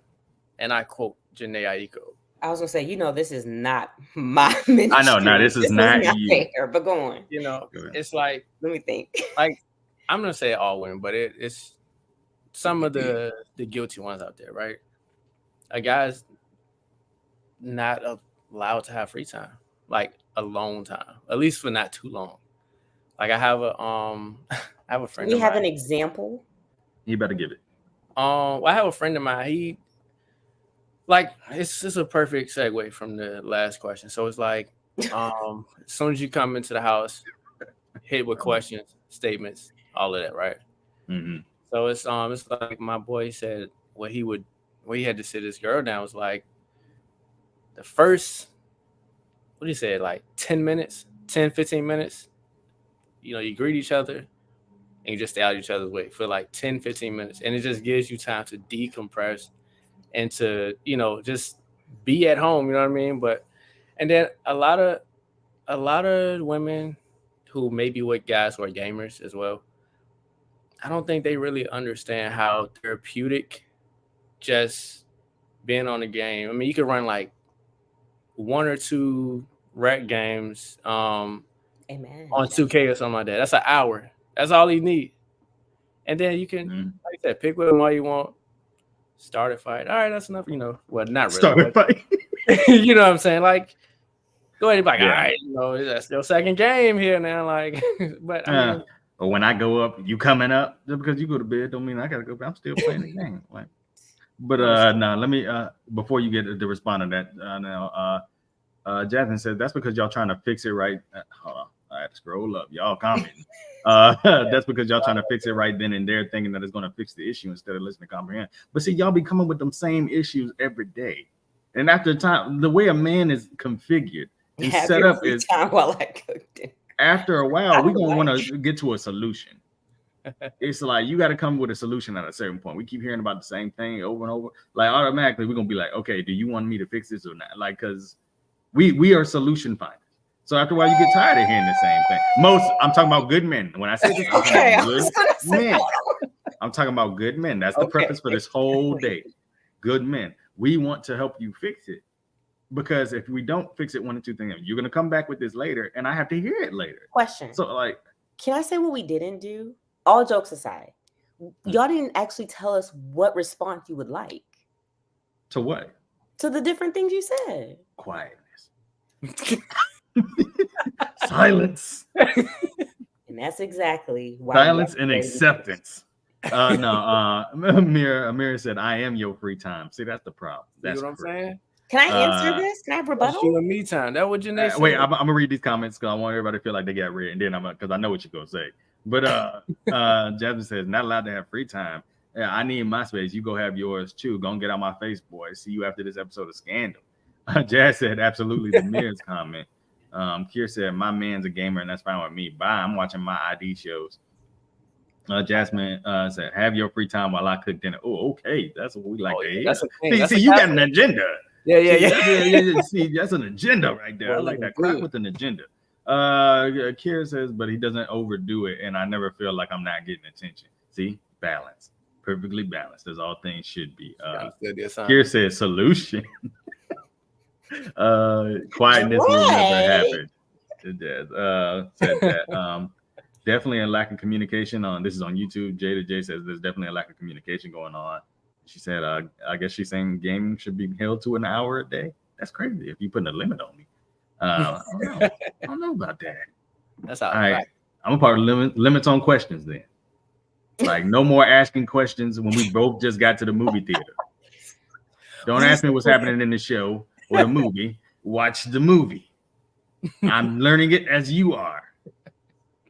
And I quote Janae Aiko. I was gonna say, this is not my ministry. I know, no, this is not you. Fair, but go on. It's like, let me think. Like, I'm gonna say all women, but it's some of the guilty ones out there, right? A guy's not allowed to have free time, like alone time, at least for not too long. Like I have a friend. We have an example. You better give it. I have a friend of mine. It's a perfect segue from the last question. So it's like, as soon as you come into the house, hit with questions, statements, all of that, right? Mm-hmm. So it's like my boy said when he had to sit his girl down was like the first, what do you say, like 10 minutes, 10, 15 minutes, you greet each other and you just stay out of each other's way for like 10, 15 minutes. And it just gives you time to decompress and to, just be at home, you know what I mean? And then a lot of women who may be with guys who are gamers as well, I don't think they really understand how therapeutic just being on the game. I mean, you could run like 1 or 2 rec games Amen. on 2K or something like that. That's an hour. That's all you need. And then you can, like I said, pick with them all you want. Start a fight. All right, that's enough. Well, not really. Start a fight. You know what I'm saying? Like, go ahead and be like, Yeah. all right, that's your second game here now. Like, but I mean, or when I go up, you coming up just because you go to bed don't mean I gotta go. I'm still playing the game. Like, but no, let me before you get to respond to that now. Jasmine said that's because y'all trying to fix it right. Hold on, I had to scroll up. Y'all commenting. That's because y'all trying to fix it right then and there, thinking that it's going to fix the issue instead of listening to comprehend. But see, y'all be coming with them same issues every day, and after time, the way a man is configured and set up is while I cooked it. After a while, we're gonna want to get to a solution. It's like you got to come with a solution at a certain point. We keep hearing about the same thing over and over. Like automatically, we're gonna be like, okay, do you want me to fix this or not? Like, because we are solution finders. So after a while, you get tired of hearing the same thing. I'm talking about good men. When I say this, I'm talking about good men. I'm talking about good men. That's the purpose for this whole day. Good men. We want to help you fix it. Because if we don't fix it, one or two things, you're gonna come back with this later, and I have to hear it later. Question. So, like, can I say what we didn't do? All jokes aside, y'all didn't actually tell us what response you would like. To what? To the different things you said. Quietness. Silence. And that's exactly why. Silence and acceptance. No, Amira said, I am your free time. See, that's the problem. That's what I'm saying. Can I answer this? Can I rebuttal? That's you and me time. That what Janae said. Wait, I'm gonna read these comments because I want everybody to feel like they got read, and then because I know what you're gonna say. But Jasmine says, not allowed to have free time. Yeah, I need my space. You go have yours too. Go and get out my face, boy. See you after this episode of Scandal. Jazz said, absolutely the mirror's comment. Kier said, my man's a gamer and that's fine with me. Bye. I'm watching my ID shows. Jasmine said, have your free time while I cook dinner. Oh, okay. That's what we like to hear. See, you got an agenda. Yeah. See, that's an agenda right there. I like that. Crack with an agenda. Kier says, but he doesn't overdo it, and I never feel like I'm not getting attention. See, balance. Perfectly balanced, as all things should be. Kier says solution. Quietness will never happen. It does. Said that. Definitely a lack of communication on this is on YouTube. Jada J says there's definitely a lack of communication going on. She said, I guess she's saying gaming should be held to an hour a day. That's crazy if you putting a limit on me. I don't know about that. That's all right. I'm a part of limits on questions then. Like no more asking questions when we both just got to the movie theater. Don't ask me what's happening in the show or the movie. Watch the movie. I'm learning it as you are.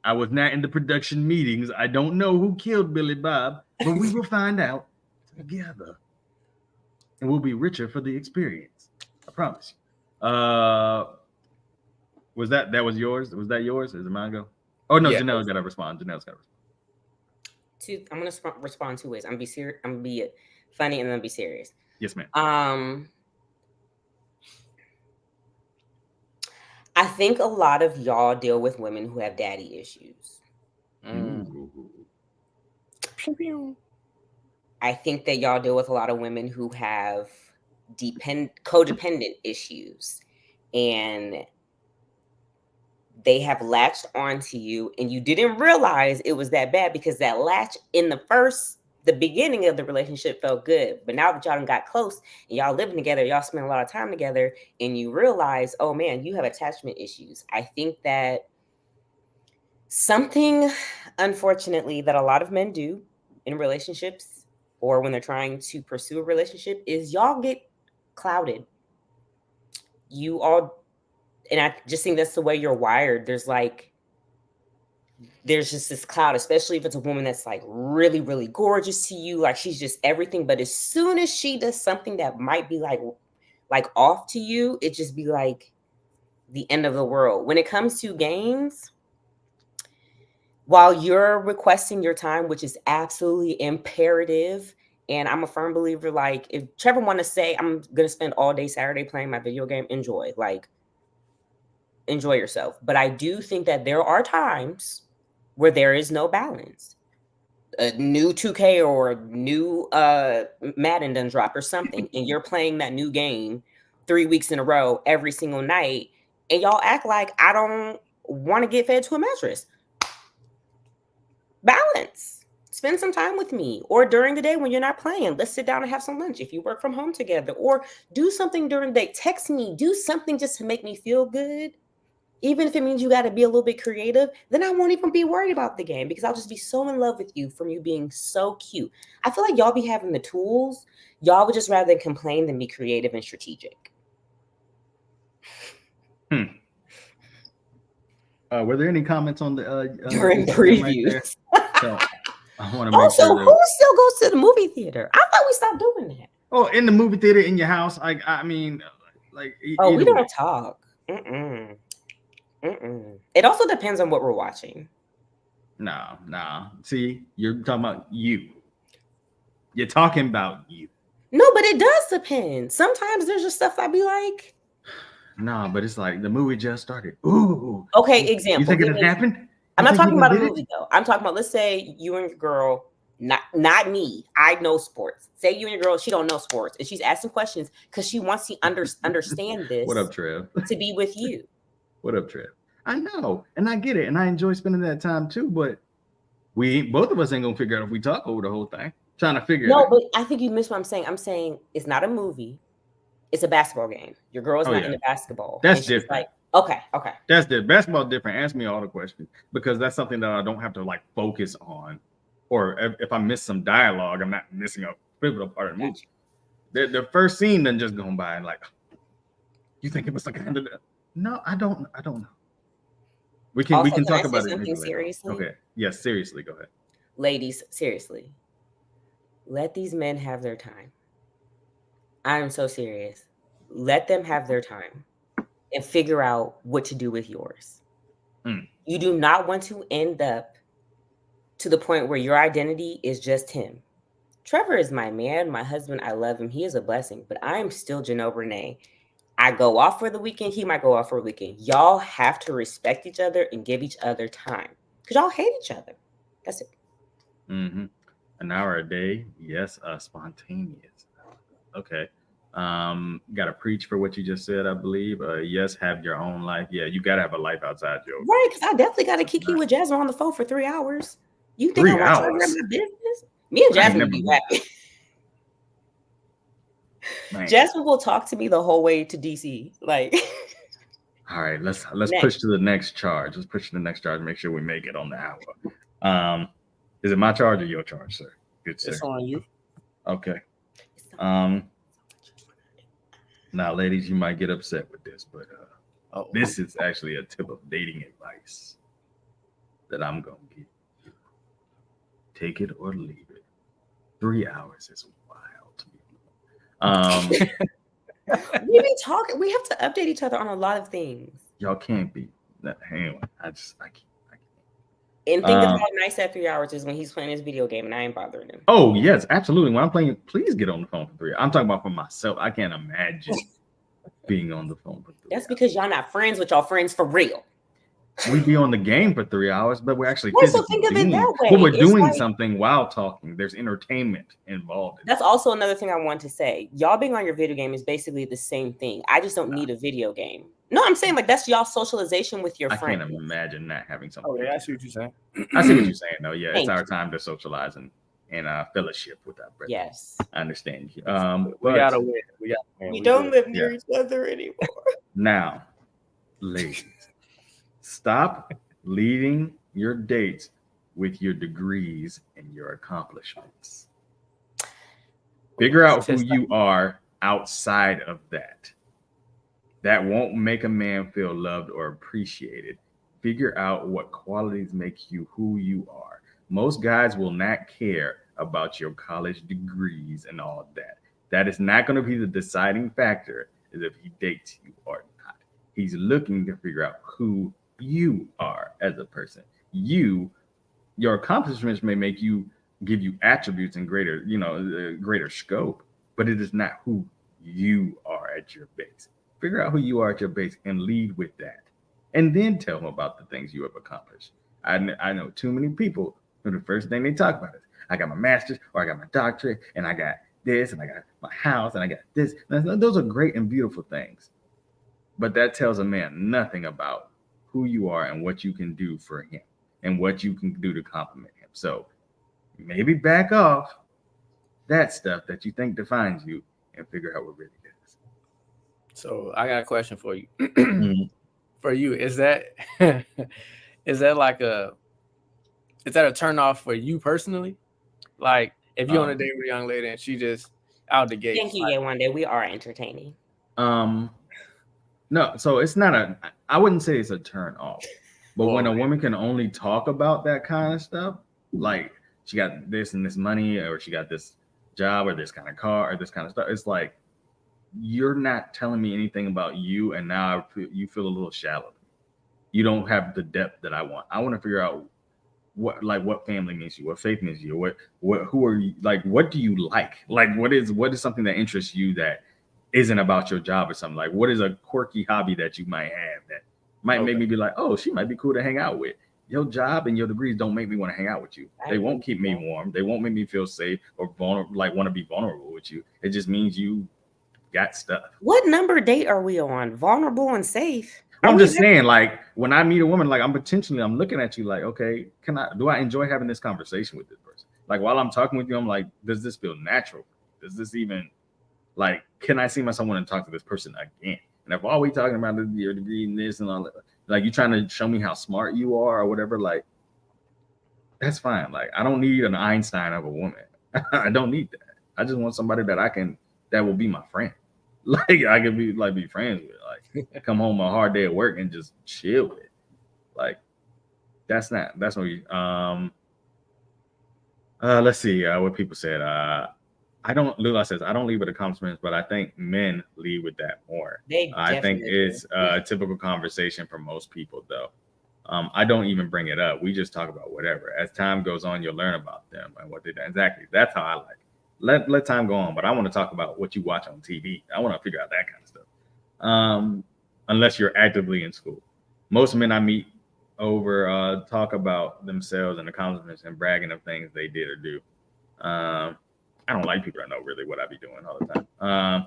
I was not in the production meetings. I don't know who killed Billy Bob, but we will find out together. And we'll be richer for the experience. I promise you. Was that was yours? Was that yours? Is it mine go? Oh no, yeah. Janelle's got to respond. I'm gonna respond two ways. I'm gonna be serious. I'm gonna be funny, and then be serious. Yes, ma'am. I think a lot of y'all deal with women who have daddy issues. I think that y'all deal with a lot of women who have codependent issues, and they have latched onto you, and you didn't realize it was that bad because that latch in the beginning of the relationship felt good. But now that y'all got close and y'all living together, y'all spend a lot of time together, and you realize, oh man, you have attachment issues. I think that something, unfortunately, that a lot of men do in relationships or when they're trying to pursue a relationship is y'all get clouded. And I just think that's the way you're wired. There's just this cloud, especially if it's a woman that's like really, really gorgeous to you. Like she's just everything. But as soon as she does something that might be like off to you, it just be like the end of the world. When it comes to games, while you're requesting your time, which is absolutely imperative, and I'm a firm believer, like if Trevor want to say, I'm going to spend all day Saturday playing my video game, enjoy yourself. But I do think that there are times where there is no balance. A new 2K or new Madden done drop or something, and you're playing that new game 3 weeks in a row every single night, and y'all act like I don't want to get fed to a mattress. Balance. spend some time with me. Or during the day when you're not playing, let's sit down and have some lunch if you work from home together. Or do something during the day. Text me. Do something just to make me feel good. Even if it means you got to be a little bit creative, then I won't even be worried about the game because I'll just be so in love with you from you being so cute. I feel like y'all be having the tools. Y'all would just rather complain than be creative and strategic. Were there any comments on the During Instagram right there? previews. So I want to make Also, sure. who still goes to the movie theater? I thought we stopped doing that. Oh, in the movie theater in your house. I mean, like. Oh, we either way. don't talk. It also depends on what we're watching. No. See, you're talking about you. You're talking about you. No, but it does depend. Sometimes there's just stuff I'd be like. No, but it's like the movie just started. Ooh. Okay, example. You think it happened? I'm not talking about a movie though. I'm talking about, let's say you and your girl, not me. I know sports. Say you and your girl, she don't know sports, and she's asking questions because she wants to understand this. What up, Trev? To be with you. What up, Trev? I know, and I get it, and I enjoy spending that time too. But both of us ain't gonna figure out if we talk over the whole thing. Trying to figure it out. No, but I think you missed what I'm saying. I'm saying it's not a movie. It's a basketball game. Your girl is not into basketball. That's different. Okay. That's the basketball different. Ask me all the questions because that's something that I don't have to like focus on. Or if I miss some dialogue, I'm not missing a pivotal part of the movie. The first scene then just going by and like, you think it was like no, I don't know. We can talk about it. Something seriously. Okay. Yes, seriously. Go ahead. Ladies, seriously. Let these men have their time. I am so serious. Let them have their time and figure out what to do with yours. You do not want to end up to the point where your identity is just him. Trevor is my man, my husband. I love him. He is a blessing, but I am still Janelle Renee. I go off for the weekend. He might go off for a weekend. Y'all have to respect each other and give each other time because y'all hate each other. That's it. An hour a day. Yes. Spontaneous. Okay. Got to preach for what you just said, I believe. Yes, have your own life. Yeah, you got to have a life outside your right. Because I definitely got to kiki with Jasmine on the phone for 3 hours. You think 3 I want to hours? my business? Me and Jasmine would be happy. Jasmine will talk to me the whole way to DC. Like, all right, let's push to the next charge. Let's push to the next charge. Make sure we make it on the hour. Is it my charge or your charge, sir? Good, sir. It's on you. Okay. Now, ladies, you might get upset with this, but this is actually a tip of dating advice that I'm gonna give you. Take it or leave it. 3 hours is wild to me. We be talking. We have to update each other on a lot of things. Y'all can't be. Anyway, I can't. And think of how nice that 3 hours is when he's playing his video game and I ain't bothering him. Oh, yes, absolutely. When I'm playing, please get on the phone for 3 hours. I'm talking about for myself. I can't imagine being on the phone for 3 hours. That's because y'all not friends with y'all friends for real. We be on the game for 3 hours, but we're actually so think of it that way. But we're doing something while talking. There's entertainment involved. That's also another thing I want to say. Y'all being on your video game is basically the same thing. I just don't need a video game. No, I'm saying like that's y'all socialization with your friends. I can't imagine not having something. Oh, yeah, I see what you're saying. I see what you're saying, though. Yeah, it's our time to socialize and fellowship with our brethren. Yes. I understand you. We gotta win. We don't live near each other anymore. Now, ladies, stop leading your dates with your degrees and your accomplishments. Figure out who you are outside of that. That won't make a man feel loved or appreciated. Figure out what qualities make you who you are. Most guys will not care about your college degrees and all that. That is not going to be the deciding factor is if he dates you or not. He's looking to figure out who you are as a person. Your accomplishments may give you attributes and greater scope, but it is not who you are at your base. Figure out who you are at your base and lead with that. And then tell them about the things you have accomplished. I know too many people who the first thing they talk about is, I got my master's or I got my doctorate and I got this and I got my house and I got this. Those are great and beautiful things. But that tells a man nothing about who you are and what you can do for him and what you can do to compliment him. So maybe back off that stuff that you think defines you and figure out what really is. So I got a question for you. Mhm. For you, is that is that like is that a turn off for you personally? Like if you're on a date with a young lady and she just out the gate. Thank you, yeah, one day we are entertaining. No, so it's not I wouldn't say it's a turn off, but when a Well, woman can only talk about that kind of stuff, like she got this and this money, or she got this job, or this kind of car, or this kind of stuff, it's like you're not telling me anything about you, and now you feel a little shallow. You don't have the depth that I want. I want to figure out what family means to you, what faith means to you, who are you, like, what do you like what is something that interests you that isn't about your job or something. Like, what is a quirky hobby that you might have that might make me be like, oh, she might be cool to hang out with. Your job and your degrees don't make me want to hang out with you. They won't keep me warm. They won't make me feel safe or vulnerable, like want to be vulnerable with you. It just means you got stuff. What number date are we on? Vulnerable and safe? Well, I'm just saying, like, when I meet a woman, like, I'm looking at you like, okay, do I enjoy having this conversation with this person? Like, while I'm talking with you, I'm like, does this feel natural? Does this even, like, can I see myself want to talk to this person again? And if all we talking about is your degree and this and all that, like, you trying to show me how smart you are or whatever, like, that's fine. Like, I don't need an Einstein of a woman. I don't need that. I just want somebody that will be my friend. Like, I can be friends with. Like, come home a hard day at work and just chill with. Like, that's what you. Let's see what people said. Lula says, I don't lead with accomplishments, but I think men lead with that more. I think it's a typical conversation for most people, though. I don't even bring it up. We just talk about whatever. As time goes on, you'll learn about them and what they do. Exactly. That's how I like it. Let time go on, but I want to talk about what you watch on TV. I want to figure out that kind of stuff. Unless you're actively in school. Most men I meet over talk about themselves and accomplishments and bragging of things they did or do. I don't like people that know really what I be doing all the time.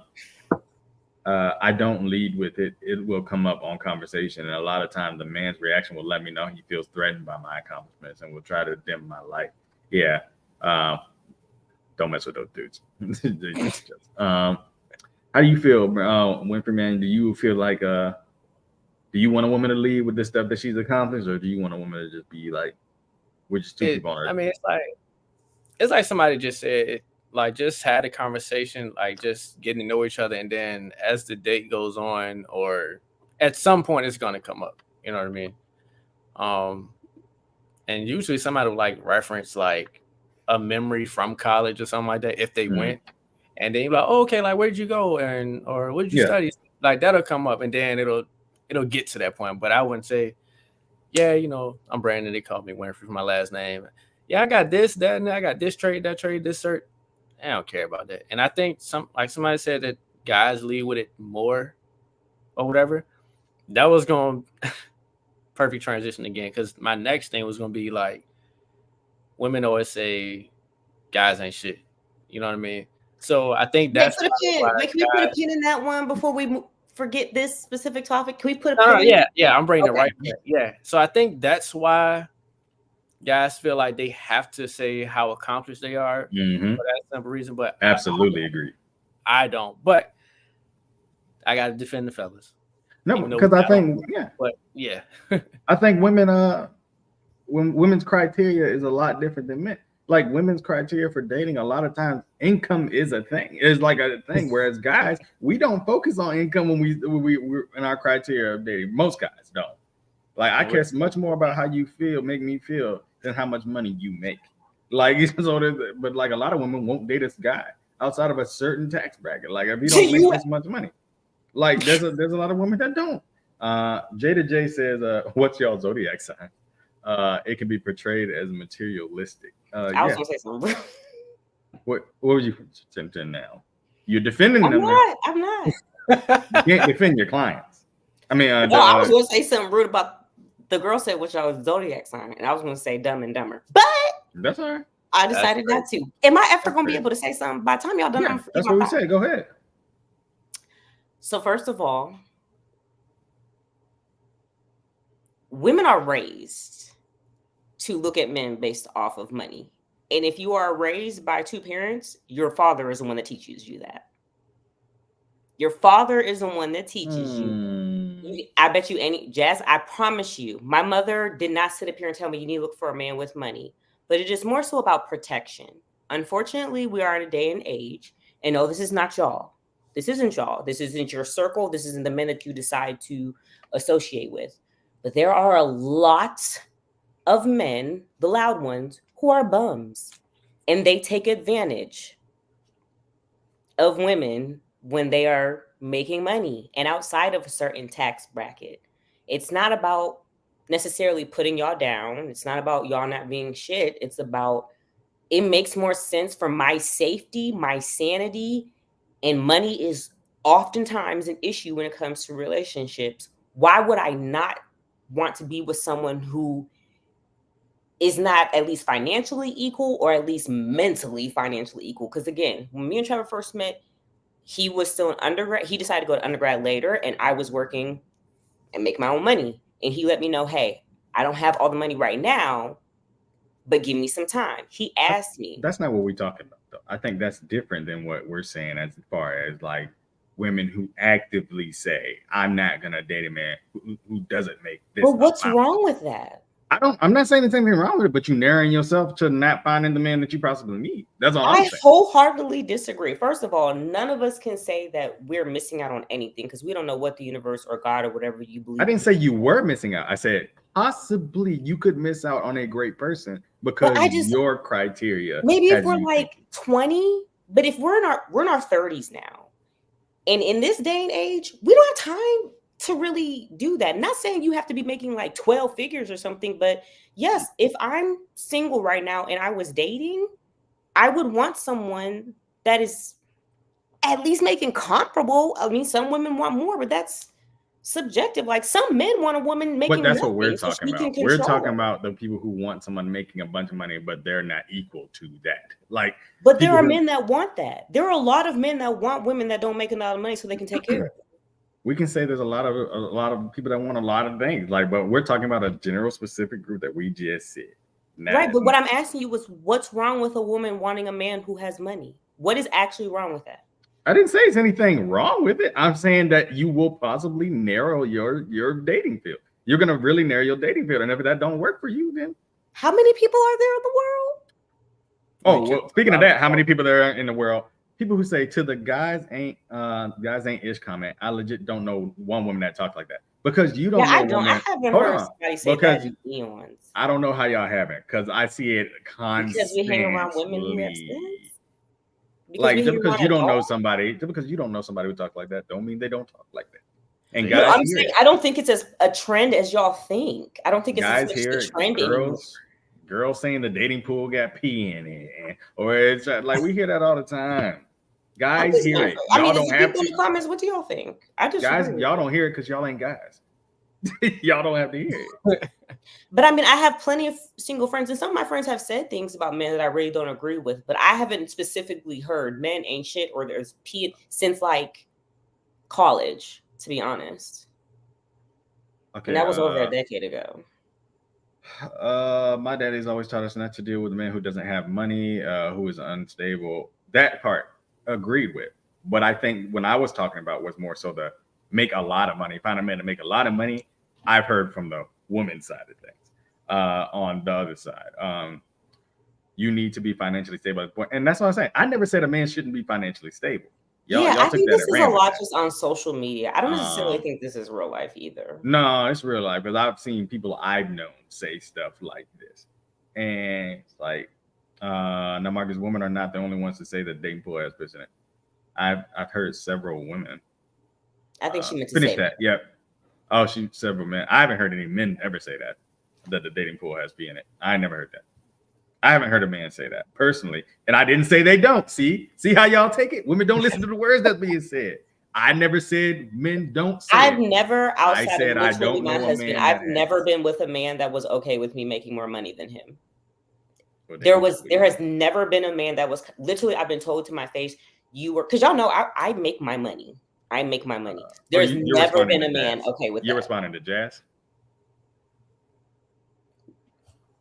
I don't lead with it. It will come up on conversation. And a lot of times the man's reaction will let me know he feels threatened by my accomplishments and will try to dim my light. Yeah. Don't mess with those dudes. How do you feel, Winfrey, man? Do you feel like, do you want a woman to lead with the stuff that she's accomplished, or do you want a woman to just be like, we're just two people on her? I mean, it's like somebody just said, like, just had a conversation, like just getting to know each other, and then as the date goes on, or at some point, it's gonna come up. You know what I mean? And usually somebody will like reference like a memory from college or something like that if they went. And then you're like, oh, okay, like, where'd you go? Or what did you study? Like, that'll come up, and then it'll get to that point. But I wouldn't say, yeah, I'm Brandon. They call me Winfrey for my last name. Yeah, I got this, that, and that. I got this trade, that trade, this cert. I don't care about that. And I think somebody said that guys lead with it more or whatever. That was going perfect transition again, because my next thing was going to be like, women always say guys ain't shit. You know what I mean? So I think that's can we put a pin in that one before we forget this specific topic? Can we put a pin in? Yeah, I'm bringing it right back. Yeah. So I think that's why guys feel like they have to say how accomplished they are for that simple reason. But absolutely agree. I don't. But I got to defend the fellas. No, because I think, But yeah. I think women's criteria is a lot different than men. Like, women's criteria for dating, a lot of times income is a thing. It's like a thing. Whereas guys, we don't focus on income when we're in our criteria of dating. Most guys don't. Like, I care much more about how you make me feel, than how much money you make. Like, but like, a lot of women won't date this guy outside of a certain tax bracket. Like, if you don't make this much money, like, there's a lot of women that don't. Jada J says, what's y'all zodiac sign? It can be portrayed as materialistic. I was gonna say something. What would you to now? You're defending them. I'm not. You can't defend your clients. I mean, I was gonna say something rude about the girl said what y'all zodiac sign, and I was gonna say Dumb and Dumber, but that's all right. I decided not to. Am I ever gonna be able to say something by the time y'all done? Yeah, that's what we say. Go ahead. So first of all, women are raised to look at men based off of money And if you are raised by two parents, your father is the one that teaches you that. Your father is the one that teaches you. I bet you Jazz, I promise you, my mother did not sit up here and tell me you need to look for a man with money, but it is more so about protection. Unfortunately, we are in a day and age, and no, this is not y'all. This isn't y'all. This isn't your circle. This isn't the men that you decide to associate with. But there are a lot of men, the loud ones, who are bums, and they take advantage of women when they are making money and outside of a certain tax bracket. It's not about necessarily putting y'all down. It's not about y'all not being shit. It's about, it makes more sense for my safety, my sanity, and money is oftentimes an issue when it comes to relationships. Why would I not want to be with someone who is not at least financially equal or at least mentally financially equal? Because again, when me and Trevor first met, he was still an undergrad. He decided to go to undergrad later, and I was working and make my own money. And he let me know, hey, I don't have all the money right now, but give me some time. He asked me. That's not what we're talking about, though. I think that's different than what we're saying as far as like women who actively say, I'm not going to date a man who doesn't make this. Well, what's wrong with that? I'm not saying there's anything wrong with it, but you narrowing yourself to not finding the man that you possibly need. That's all I'm saying. I wholeheartedly disagree. First of all, none of us can say that we're missing out on anything because we don't know what the universe or God or whatever you believe. I didn't say you were missing out. I said possibly you could miss out on a great person because your criteria. Maybe if we're like 20, but if we're in our 30s now, and in this day and age, we don't have time to really do that. Not saying you have to be making like 12 figures or something, but yes, if I'm single right now and I was dating, I would want someone that is at least making comparable. I mean, some women want more, but that's subjective. Like some men want a woman making more. But that's what we're talking about. We're talking about the people who want someone making a bunch of money, but they're not equal to that. Like, but there are men that want that. There are a lot of men that want women that don't make a lot of money so they can take care of them. We can say there's a lot of people that want a lot of things, like, but we're talking about a general specific group that we just said. Right, but what I'm asking you was, what's wrong with a woman wanting a man who has money? What is actually wrong with that? I didn't say there's anything wrong with it. I'm saying that you will possibly narrow your dating field. You're gonna really narrow your dating field, and if that don't work for you, then how many people are there in the world? Oh, well, speaking of that, how many people there are in the world? People who say to the guys ain't ish comment. I legit don't know one woman that talks like that because you don't know. I don't. I haven't heard somebody say that in eons. I don't know how y'all haven't because I see it constantly. Because we hang around women who have sense. Like just because you don't know somebody, who talks like that, don't mean they don't talk like that. And guys, I'm saying I don't think it's as a trend as y'all think. I don't think it's guys as here, a trend anymore. Girls saying the dating pool got pee in it, or it's like we hear that all the time. Guys hear it. Y'all don't have to. In the comments, what do y'all think? Guys, y'all don't hear it because y'all ain't guys. Y'all don't have to hear it. But I mean, I have plenty of single friends, and some of my friends have said things about men that I really don't agree with. But I haven't specifically heard men ain't shit or there's pee since like college, to be honest. Okay, and that was over a decade ago. My daddy's always taught us not to deal with a man who doesn't have money, who is unstable. That part agreed with. But I think when I was talking about was more so the make a lot of money, find a man to make a lot of money. I've heard from the woman's side of things. On the other side, you need to be financially stable. And that's what I'm saying. I never said a man shouldn't be financially stable. Y'all I think this is a lot just on social media. I don't necessarily think this is real life either. No, it's real life because I've seen people I've known say stuff like this. And it's like, now Marcus, women are not the only ones to say that dating pool has piss in it. I've heard several women. I think she meant to finish say that. Yep. Oh, several men. I haven't heard any men ever say that the dating pool has pee in it. I never heard that. I haven't heard a man say that personally, and I didn't say they don't. See how y'all take it? Women don't listen to the words that's being said. I never said men don't say I've it. never, outside I said of I don't my know husband, a man I've never been with a man that was okay with me making more money than him. Well, there has never been a man that was literally, I've been told to my face, you were, because y'all know I make my money. I make my money. There's never been a man okay with that. You're responding to Jazz?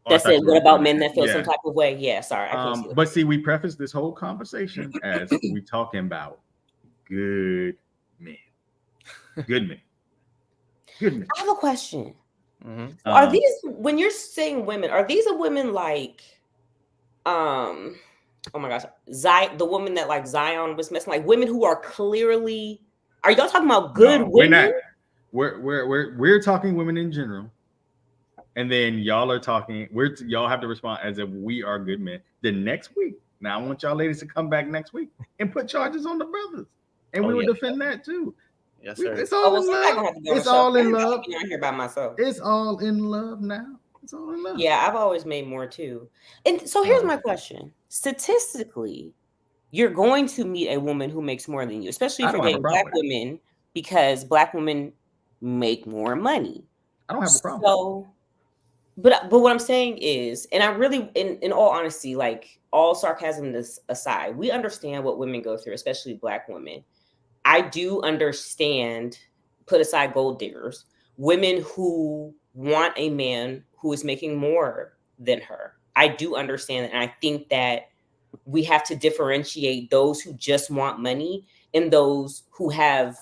Oh, I That thought said, you were what about referring men to that feel some yeah. type of way? Yeah, sorry, I couldn't see that. But see, we preface this whole conversation as we talking about good men, good men, good men. I have a question. Mhm. Are these, when you're saying women, are these a women like, oh my gosh, the woman that like Zion was messing, like women who are clearly, are y'all talking about good No, we're women? not. We're talking women in general, and then y'all are talking. Y'all have to respond as if we are good men. Then next week, now I want y'all ladies to come back next week and put charges on the brothers, and we will defend that too. Yes, sir. It's Oh, all well, in somebody love. gonna have to be on It's the show. all in I'm about to love. be out here by myself. It's all in love now. It's all in love. Yeah, I've always made more too. And so here's my question. Statistically, you're going to meet a woman who makes more than you, especially if I you're don't have a dating problem black with that. women, because black women make more money. I don't have a problem. So, but what I'm saying is, and I really, in all honesty, like all sarcasm aside, we understand what women go through, especially black women. I do understand, put aside gold diggers, women who want a man who is making more than her. I do understand that. And I think that we have to differentiate those who just want money and those who have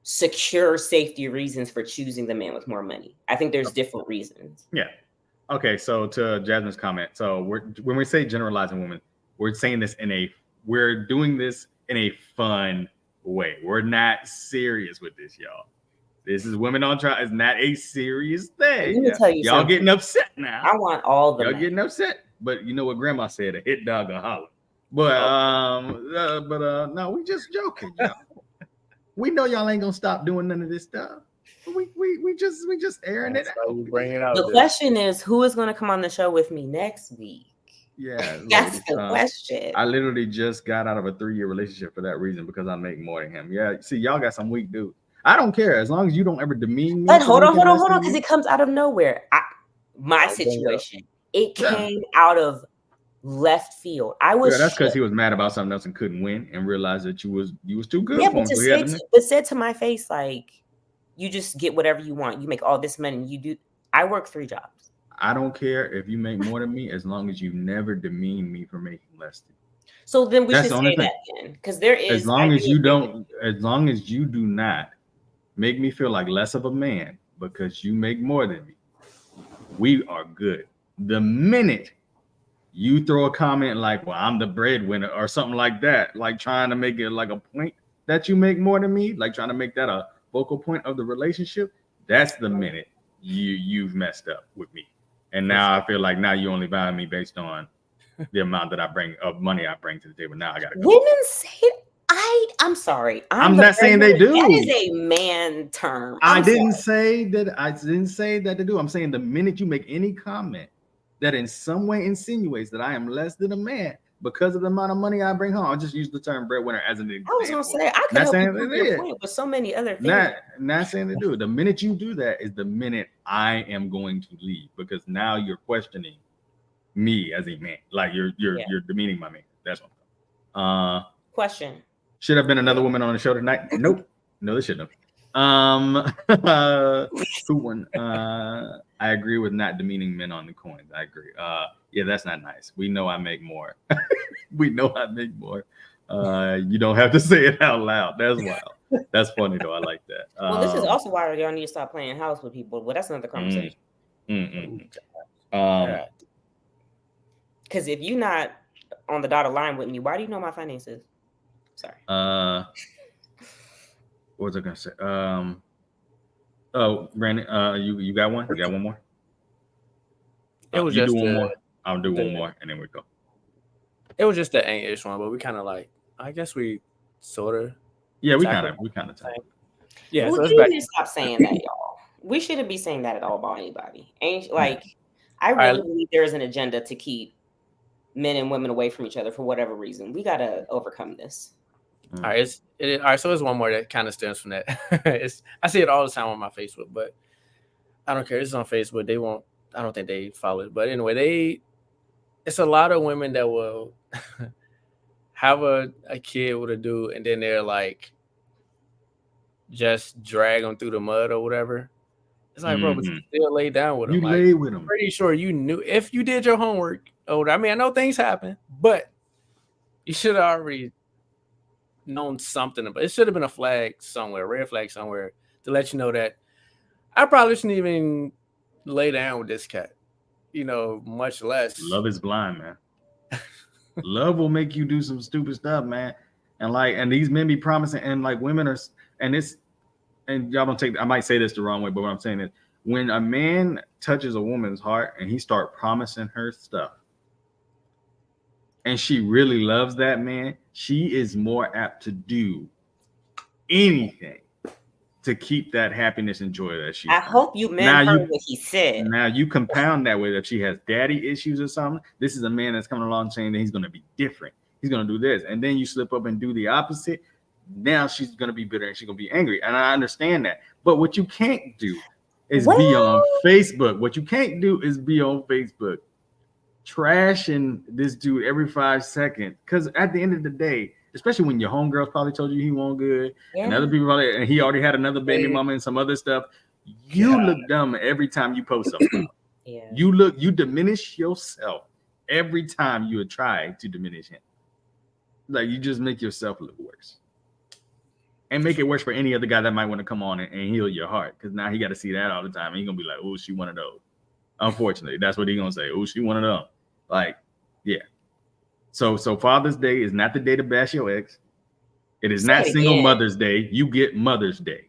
secure safety reasons for choosing the man with more money. I think there's different reasons. Yeah. Okay. So to Jasmine's comment, so when we say generalizing women, we're saying this we're doing this in a fun way. We're not serious with this, y'all. This is women on trial. It's not a serious thing. Let me tell you y'all something. getting upset now. I want all the y'all men. getting upset. But you know what grandma said, a hit dog will holler. But no, we just joking, y'all. We know y'all ain't gonna stop doing none of this stuff. We just airing it out. Bring it out. The question is, who is going to come on the show with me next week? Yeah, that's the question. I literally just got out of a 3-year relationship for that reason, because I make more than him. Yeah, see, y'all got some weak dudes. I don't care as long as you don't ever demean me. But hold on, because it comes out of nowhere. My situation, it came out of left field. I was. Yeah, that's because he was mad about something else and couldn't win, and realized that you was too good. Yeah, for him, but said to my face, like, you just get whatever you want. You make all this money. You do. I work 3 jobs. I don't care if you make more than me, as long as you never demean me for making less than me. So then we should say that then, because there is. As long as you do not make me feel like less of a man because you make more than me, we are good. The minute you throw a comment like, well, I'm the breadwinner or something like that, like trying to make it like a point that you make more than me, like trying to make that a focal point of the relationship, that's the minute you've messed up with me. And now I feel like now you only value me based on the amount that I bring of money I bring to the table. Now I gotta go. Women say I'm sorry. I'm not saying they do. That is a man term. I didn't say that they do. I'm saying the minute you make any comment that in some way insinuates that I am less than a man because of the amount of money I bring home, I'll just use the term breadwinner as an example. I was gonna say I could help you prove your point with so many other things. Not saying they do. The minute you do that is the minute I am going to leave, because now you're questioning me as a man. Like you're demeaning my man. That's what. Question. Should have been another woman on the show tonight. Nope. No, they shouldn't have. Who won? I agree with not demeaning men on the coins. I agree. Yeah, that's not nice. We know I make more. We know I make more. You don't have to say it out loud. That's wild. That's funny though. I like that. Well, this is also why y'all need to stop playing house with people. But that's another conversation. Because if you're not on the dotted line with me, why do you know my finances? Sorry. What was I gonna say? Oh, Brandon, you got one? You got one more? It was just one more. I'll do one more, and then we go. It was just the ain't-ish one, but we kind of like. I guess we sort of. Yeah, we kind of Yeah, well, so you need to stop saying that, y'all. We shouldn't be saying that at all about anybody. Ain't like I really believe there is an agenda to keep men and women away from each other for whatever reason. We gotta overcome this. All right, all right. So there's one more that kind of stems from that. I see it all the time on my Facebook, but I don't care. It's on Facebook. They won't. I don't think they follow it. But anyway, it's a lot of women that will have a kid with a dude, and then they're like, just drag them through the mud or whatever. It's like, bro, but you still lay down with him. You Like, lay with him. pretty sure you knew if you did your homework. Oh, I mean, I know things happen, but you should have already known something. But it should have been a flag somewhere, red flag somewhere, to let you know that I probably shouldn't even lay down with this cat. You know, much less. Love is blind, man. Love will make you do some stupid stuff, man. And these men be promising, and like women are, and y'all don't take, I might say this the wrong way, but what I'm saying is when a man touches a woman's heart and he start promising her stuff and she really loves that man, she is more apt to do anything to keep that happiness and joy that she. I hope you meant what he said. Now you compound that with if she has daddy issues or something. This is a man that's coming along saying that he's going to be different. He's going to do this, and then you slip up and do the opposite. Now she's going to be bitter and she's going to be angry, and I understand that. But what you can't do is be on Facebook. What you can't do is be on Facebook trashing this dude every 5 seconds, because at the end of the day, especially when your homegirls probably told you he wasn't good, and other people probably, and he already had another baby mama and some other stuff, you look dumb every time you post something. You diminish yourself every time you try to diminish him. Like, you just make yourself look worse, and make it worse for any other guy that might want to come on and heal your heart, because now he got to see that all the time, and he's gonna be like, oh, she one of those. Unfortunately, that's what he's gonna say. Oh, she one of them. Like, yeah. So Father's Day is not the day to bash your ex. It is not single Mother's Day. You get Mother's Day.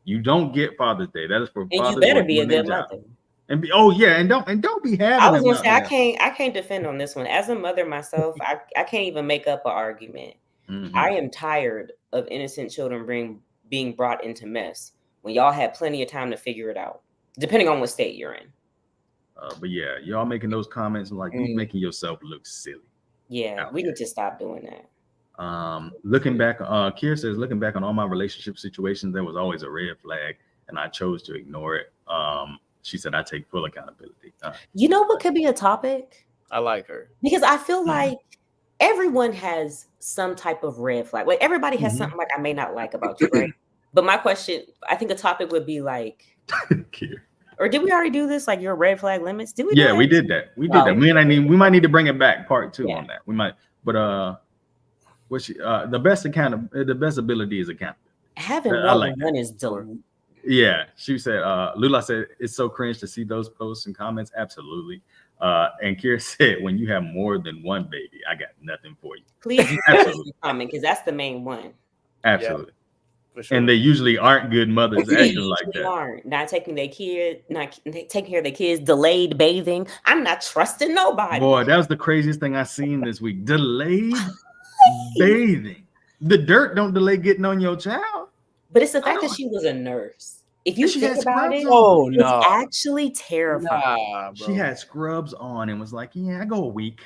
You don't get Father's Day. That is for and Father's you better Day be a good mother. And don't be having. I was gonna say I can't defend on this one. As a mother myself, I can't even make up an argument. Mm-hmm. I am tired of innocent children being brought into mess when y'all had plenty of time to figure it out, depending on what state you're in. But yeah, y'all making those comments like you making yourself look silly. Yeah, we need to stop doing that. Looking back, Kier says, looking back on all my relationship situations, there was always a red flag, and I chose to ignore it. She said, I take full accountability. You know what could be a topic? I like her. Because I feel like everyone has some type of red flag. Like everybody has something like I may not like about you, right? But my question, I think a topic would be like, Kier. Or did we already do this? Like your red flag limits? Did we? Yeah, we did that. We did that. We might need to bring it back, part 2 on that. We might, but the best ability is accountability. Having one is dope. Yeah, she said. Lula said it's so cringe to see those posts and comments. Absolutely. And Kira said, when you have more than one baby, I got nothing for you. Please comment, because that's the main one. Absolutely. Yep. Sure. And they usually aren't good mothers acting like that. Aren't not taking their kid, not taking care of their kids, delayed bathing. I'm not trusting nobody. Boy, that was the craziest thing I seen this week. Delayed bathing. The dirt don't delay getting on your child. But it's the fact that she was a nurse. If you think about it, it's actually terrifying. Nah, she had scrubs on and was like, "Yeah, I go a week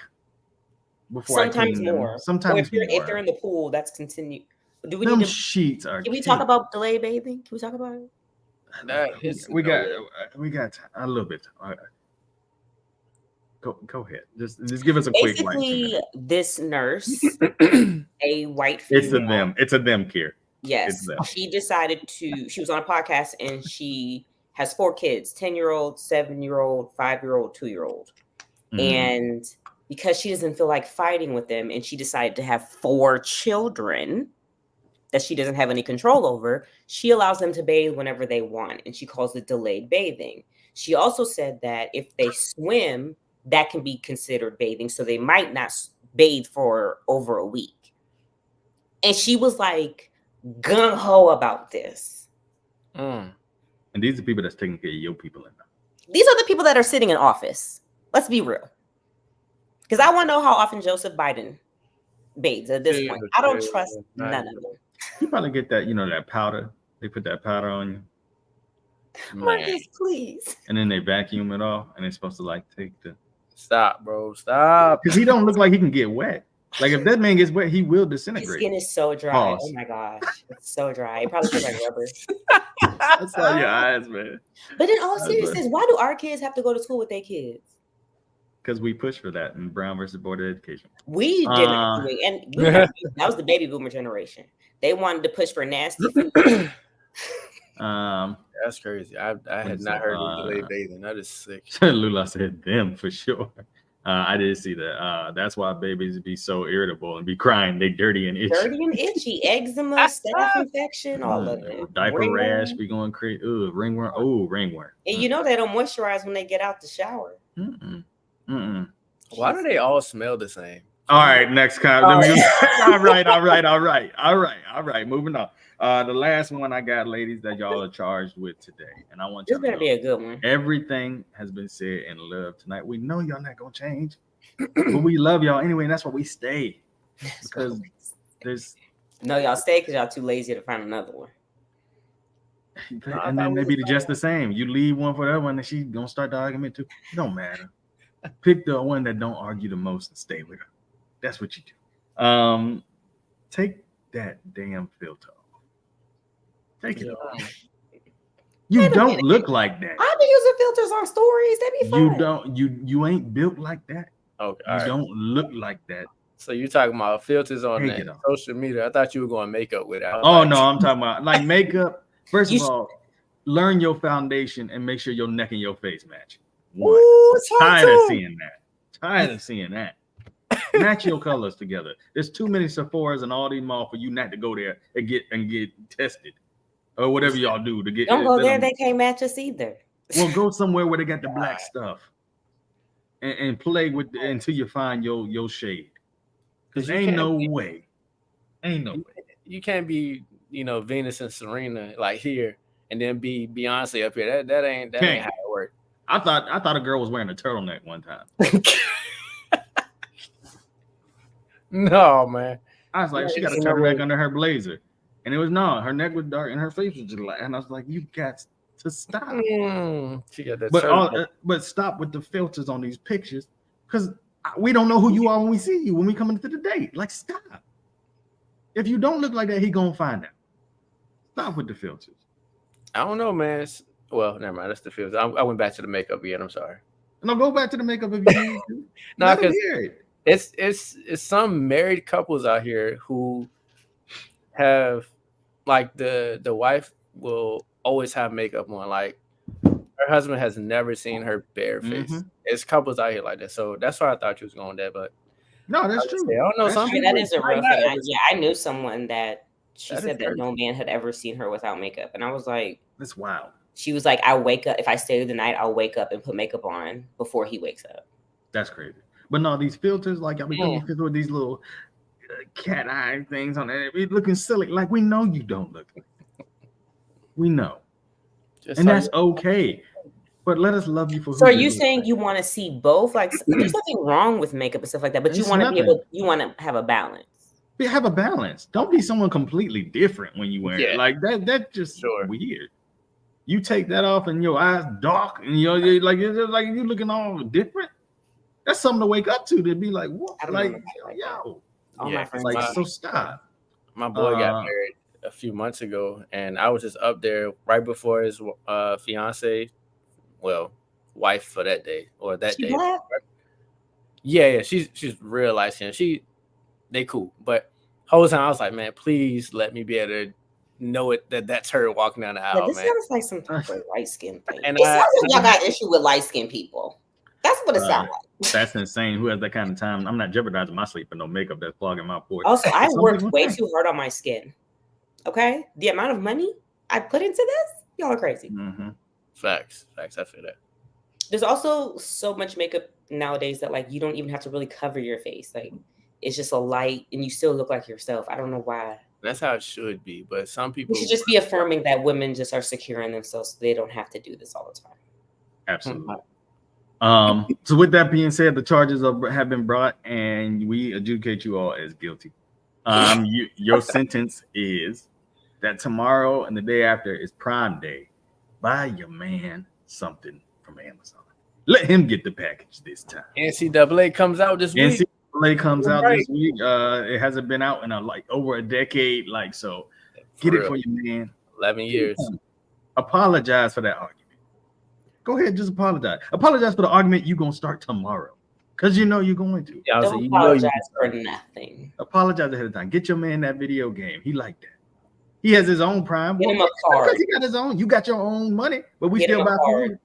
before sometimes I clean more. Them. Sometimes if they're in the pool, that's continued. Do we Them need to? Sheets are. Can we talk about delayed bathing? Can we talk about it? We got a little bit. All right. Go ahead. Just give us a quick. Basically, this nurse, a white female. It's a them, Kier. Yes, she decided to. She was on a podcast and she has 4 kids: 10-year-old, 7-year-old, 5-year-old, 2-year-old, and because she doesn't feel like fighting with them, and she decided to have 4 children that she doesn't have any control over, she allows them to bathe whenever they want, and she calls it delayed bathing. She also said that if they swim, that can be considered bathing, so they might not bathe for over a week. And she was like gung-ho about this. And these are people that's taking care of your people in them. These are the people that are sitting in office. Let's be real. Because I want to know how often Joseph Biden bathes at this point. I don't trust none of them. You probably get that, that powder. They put that powder on you. Marcus, please. And then they vacuum it off, and they're supposed to take the. Stop, bro. Stop. Because he don't look like he can get wet. Like if that man gets wet, he will disintegrate. His skin is so dry. Pause. Oh my gosh, it's so dry. It probably feels like rubber. That's all your eyes, man. But in all seriousness, why do our kids have to go to school with their kids? Because we push for that in Brown versus Board of Education. We did it, and that was the baby boomer generation. They wanted to push for nasty food. That's crazy. I had not heard of delayed bathing. That is sick. Lula said them for sure. I did see that. That's why babies be so irritable and be crying. They dirty and itchy. Dirty and itchy, eczema, staph infection, all of it. Diaper Ringworm. rash be going crazy. Ooh, ringworm. Oh, ringworm. And you know they don't moisturize when they get out the shower. Why do they all smell the same? All right, next comment. All right. Moving on. The last one I got, ladies, that y'all are charged with today, and I want you This to better be a good one. everything has been said in love tonight. We know y'all not gonna change, but we love y'all anyway, and that's why we stay. Because there's no, y'all stay because y'all too lazy to find another one. and then they be just the same. You leave one for that one, and she gonna start the argument too. It don't matter. Pick the one that don't argue the most and stay with her. That's what you do. Take that damn filter off. Take it off. You don't look like that. I be using filters on stories. That be fun. You don't. You ain't built like that. Okay, You don't look like that. So you talking about filters on Take it that off. social media? I thought you were going makeup with it. Oh no, I'm talking about like makeup. First of all, learn your foundation and make sure your neck and your face match. One. Ooh, Tired of seeing that. Match your colors together. There's too many Sephora's and all these malls for you not to go there and get tested or whatever y'all do to get. Don't go there. They can't match us either. Well, go somewhere where they got the black stuff and play with until you find your shade. Because ain't no way. You can't be, Venus and Serena like here and then be Beyonce up here. That ain't how it works. I thought a girl was wearing a turtleneck one time. No, man. I was like, she got a turtleneck under her blazer. And it was her neck was dark and her face was just like, and I was like, you got to stop. She got that. But stop with the filters on these pictures because we don't know who you are when we see you, when we come into the date. Like, stop. If you don't look like that, he gonna find out. Stop with the filters. I don't know, man. Well, never mind. That's the filters. I went back to the makeup again. I'm sorry. No, go back to the makeup if you need to. No, because it's some married couples out here who have like the wife will always have makeup on. Like her husband has never seen her bare face. Mhm. It's couples out here like that. So that's why I thought you was going there. But No, that's true. I don't know. Some people, that is a real thing. I knew someone that she said that crazy. no man had ever seen her without makeup, and I was like, That's wild. she was like, I wake up if I stay the night, I'll wake up and put makeup on before he wakes up. That's crazy. But no, these filters, like y'all be putting filters with these little cat eye things on it. It looking silly. Like we know you don't look like that. We know. And that's okay. But let us love you for who So are you you look saying like. you want to see both? Like there's nothing wrong with makeup and stuff like that, but you There's want to be nothing. you want to have a balance. Have a balance. Don't be someone completely different when you wear it. Like that's just weird. You take that off and your eyes dark and you're like you looking all different. That's something to wake up to be like, what? Like, yo. My friends like, so stop. My boy got married a few months ago, and I was just up there right before his fiance, wife for that day or that day. Black? Yeah, she's real light skin. They cool, but whole time I was like, man, please let me be able to know it that's her walking down the aisle. This man. sounds like some type of light skin thing. And It sounds like y'all got issue with light skinned people. That's what it sounds like. That's insane. Who has that kind of time? I'm not jeopardizing my sleep with no makeup that's clogging my pores. Also, I worked way too hard on my skin. Okay, the amount of money I put into this, y'all are crazy. Mm-hmm. Facts. I feel that. There's also so much makeup nowadays that like you don't even have to really cover your face. Like it's just a light, and you still look like yourself. I don't know why. That's how it should be, but some people We should just be affirming that women just are secure in themselves, so they don't have to do this all the time. Absolutely. So with that being said, the charges have been brought, and we adjudicate you all as guilty. Your sentence is that tomorrow and the day after is Prime Day. Buy your man something from Amazon. Let him get the package this time. NCAA comes out this week. NCAA comes out this week. It hasn't been out in over a decade. So get it for your man. 11 years. Apologize for that argument. Go ahead, just apologize. Apologize for the argument you're gonna start tomorrow, because you know you're going to. Yeah, don't apologize for nothing. Apologize ahead of time. Get your man that video game. He like that. He has his own Prime. Get him a card. Because he got his own. You got your own money, but we Get still him a buy card.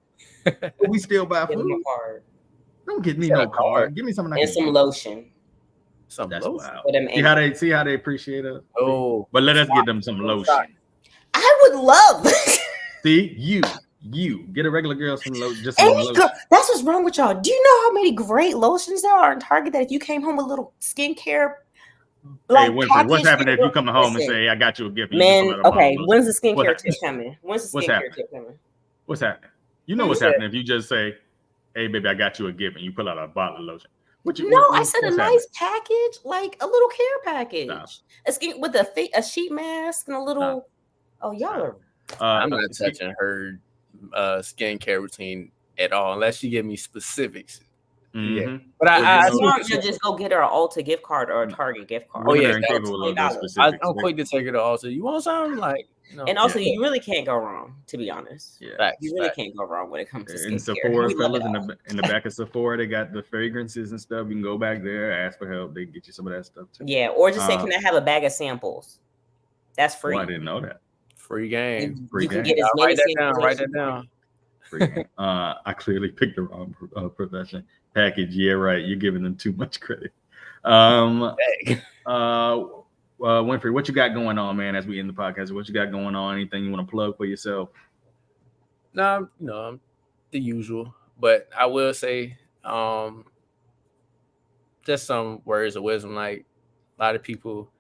food. But we still buy Get him food. a card. Don't get me Get no a card. card. Give me something I And can some use. lotion. Some That's lotion. wild. For them See how they appreciate us. Oh, But let us get them some lotion. I would love. See, you get a regular girl some lotion. Just some Any lotion. girl, that's what's wrong with y'all. Do you know how many great lotions there are in Target that if you came home with little skincare, Hey, Winfrey, what's package, happening if you come home and listen, say, "I got you a gift"? And you man, just pull out a bottle okay, of lotion? when's the skincare What tip coming? When's the What's skincare happening? tip coming? What's happening? You know what's Yeah. happening if you just say, "Hey, baby, I got you a gift," and you pull out a bottle of lotion. No, I said a what's nice package, like a little care package. Stop. A skin with a sheet mask and a little. Oh, y'all are. I'm not touching her skincare routine at all unless she give me specifics. Yeah, but Well, I you know- Smart, you'll just go get her an Ulta gift card or a Target gift card. Oh, Women yeah, are incapable of those $20. specifics. I'm quick to take her to also. You want something like? No. And also, Yeah. you really can't go wrong. To be honest, Yeah. Facts, you really facts. can't go wrong when it comes to In skincare. Sephora, We love fellas, it in the back of Sephora, they got the fragrances and stuff. You can go back there, ask for help. They get you some of that stuff too. Yeah, or just say, Uh, "Can I have a bag of samples?" That's free. Well, I didn't know that. Free game. You, Free you can game. get as I'll many write that down. samples Write as that you down. want. Free game. I clearly picked the wrong profession. Package. Yeah, right. You're giving them too much credit. Dang. Winfrey, what you got going on, man? As we end the podcast, what you got going on? Anything you want to plug for yourself? No, I'm the usual, but I will say, just some words of wisdom. Like a lot of people,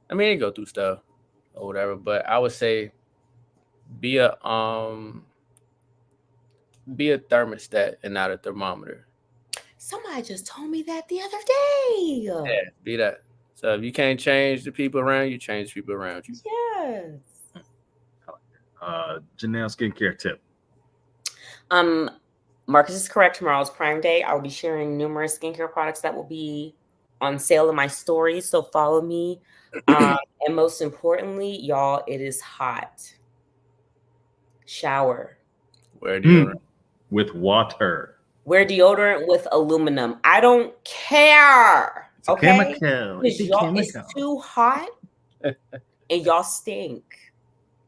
I mean, they go through stuff or whatever, but I would say, be a thermostat and not a thermometer. Somebody just told me that the other day. Yeah, be that. So if you can't change the people around you, change the people around you. Yes. Janelle, skincare tip. Marcus is correct. Tomorrow's Prime Day. I will be sharing numerous skincare products that will be on sale in my stories. So follow me. And most importantly, y'all, it is hot. Shower. Where do you? With water. Wear deodorant with aluminum. I don't care. It's a Okay? chemical. Because It's a y'all, it's chemical. too hot and y'all stink.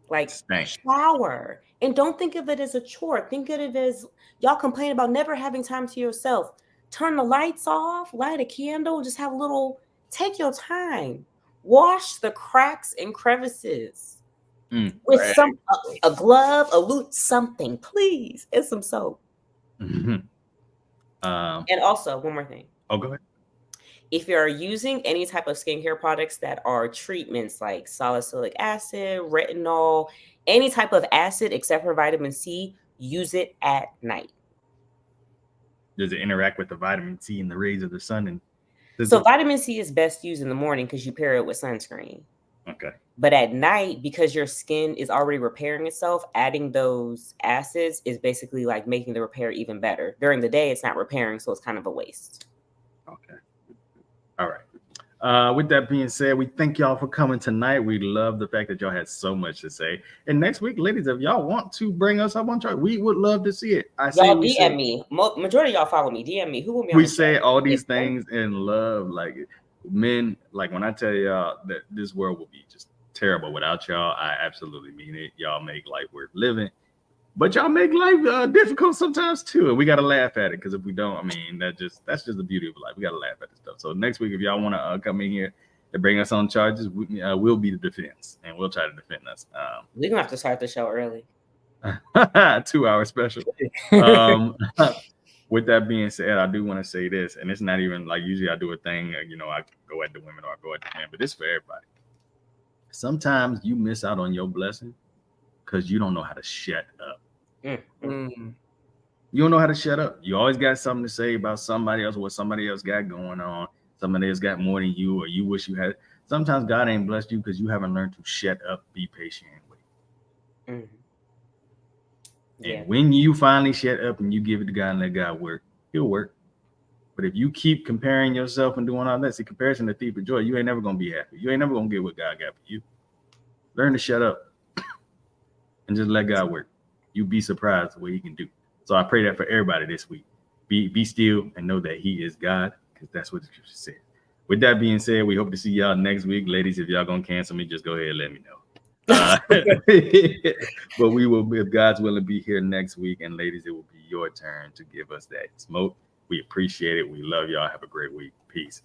Like, Stank. shower. And don't think of it as a chore. Think of it as y'all complain about never having time to yourself. Turn the lights off, light a candle, just have a little, take your time. Wash the cracks and crevices with Right. a glove, a loot, something, please, and some soap. Mhm. And also, one more thing. Oh, go ahead. If you're using any type of skincare products that are treatments like salicylic acid, retinol, any type of acid except for vitamin C, use it at night. Does it interact with the vitamin C and the rays of the sun? And So vitamin C is best used in the morning because you pair it with sunscreen. okay. But at night, because your skin is already repairing itself, adding those acids is basically like making the repair even better. During the day, it's not repairing, so it's kind of a waste. Okay. All right. With that being said, we thank y'all for coming tonight. We love the fact that y'all had so much to say. And next week, ladies, if y'all want to bring us up on chart, we would love to see it. Y'all DM me. Majority of y'all follow me. DM me. Who will be on We the say show? all these Facebook. things in love. Like men, like when I tell y'all that this world will be just terrible without y'all, I absolutely mean it. Y'all make life worth living. But y'all make life difficult sometimes too, and we gotta laugh at it because if we don't, I mean, that's just the beauty of life. We gotta laugh at this stuff. So next week, if y'all want to come in here and bring us on charges, we'll be the defense, and we'll try to defend us. We're gonna have to start the show early. 2-hour special. With that being said, I do want to say this, and it's not even like usually I do a thing, I go at the women or I go at the men, but it's for everybody. Sometimes you miss out on your blessing because you don't know how to shut up. Mm. You don't know how to shut up. You always got something to say about somebody else, what somebody else got going on. Somebody else got more than you, or you wish you had. Sometimes God ain't blessed you because you haven't learned to shut up, be patient, and wait. Mhm. And Yeah. when you finally shut up and you give it to God and let God work, He'll work. But if you keep comparing yourself and doing all that, see, comparison the thief of joy, you ain't never gonna be happy. You ain't never gonna get what God got for you. Learn to shut up and just let God work. You'd be surprised what He can do. So I pray that for everybody this week. Be still and know that He is God, because that's what the scripture said. With that being said, we hope to see y'all next week. Ladies, if y'all gonna cancel me, just go ahead and let me know. But we will, if God's willing, be here next week. And ladies, it will be your turn to give us that smoke. We appreciate it. We love y'all. Have a great week. Peace.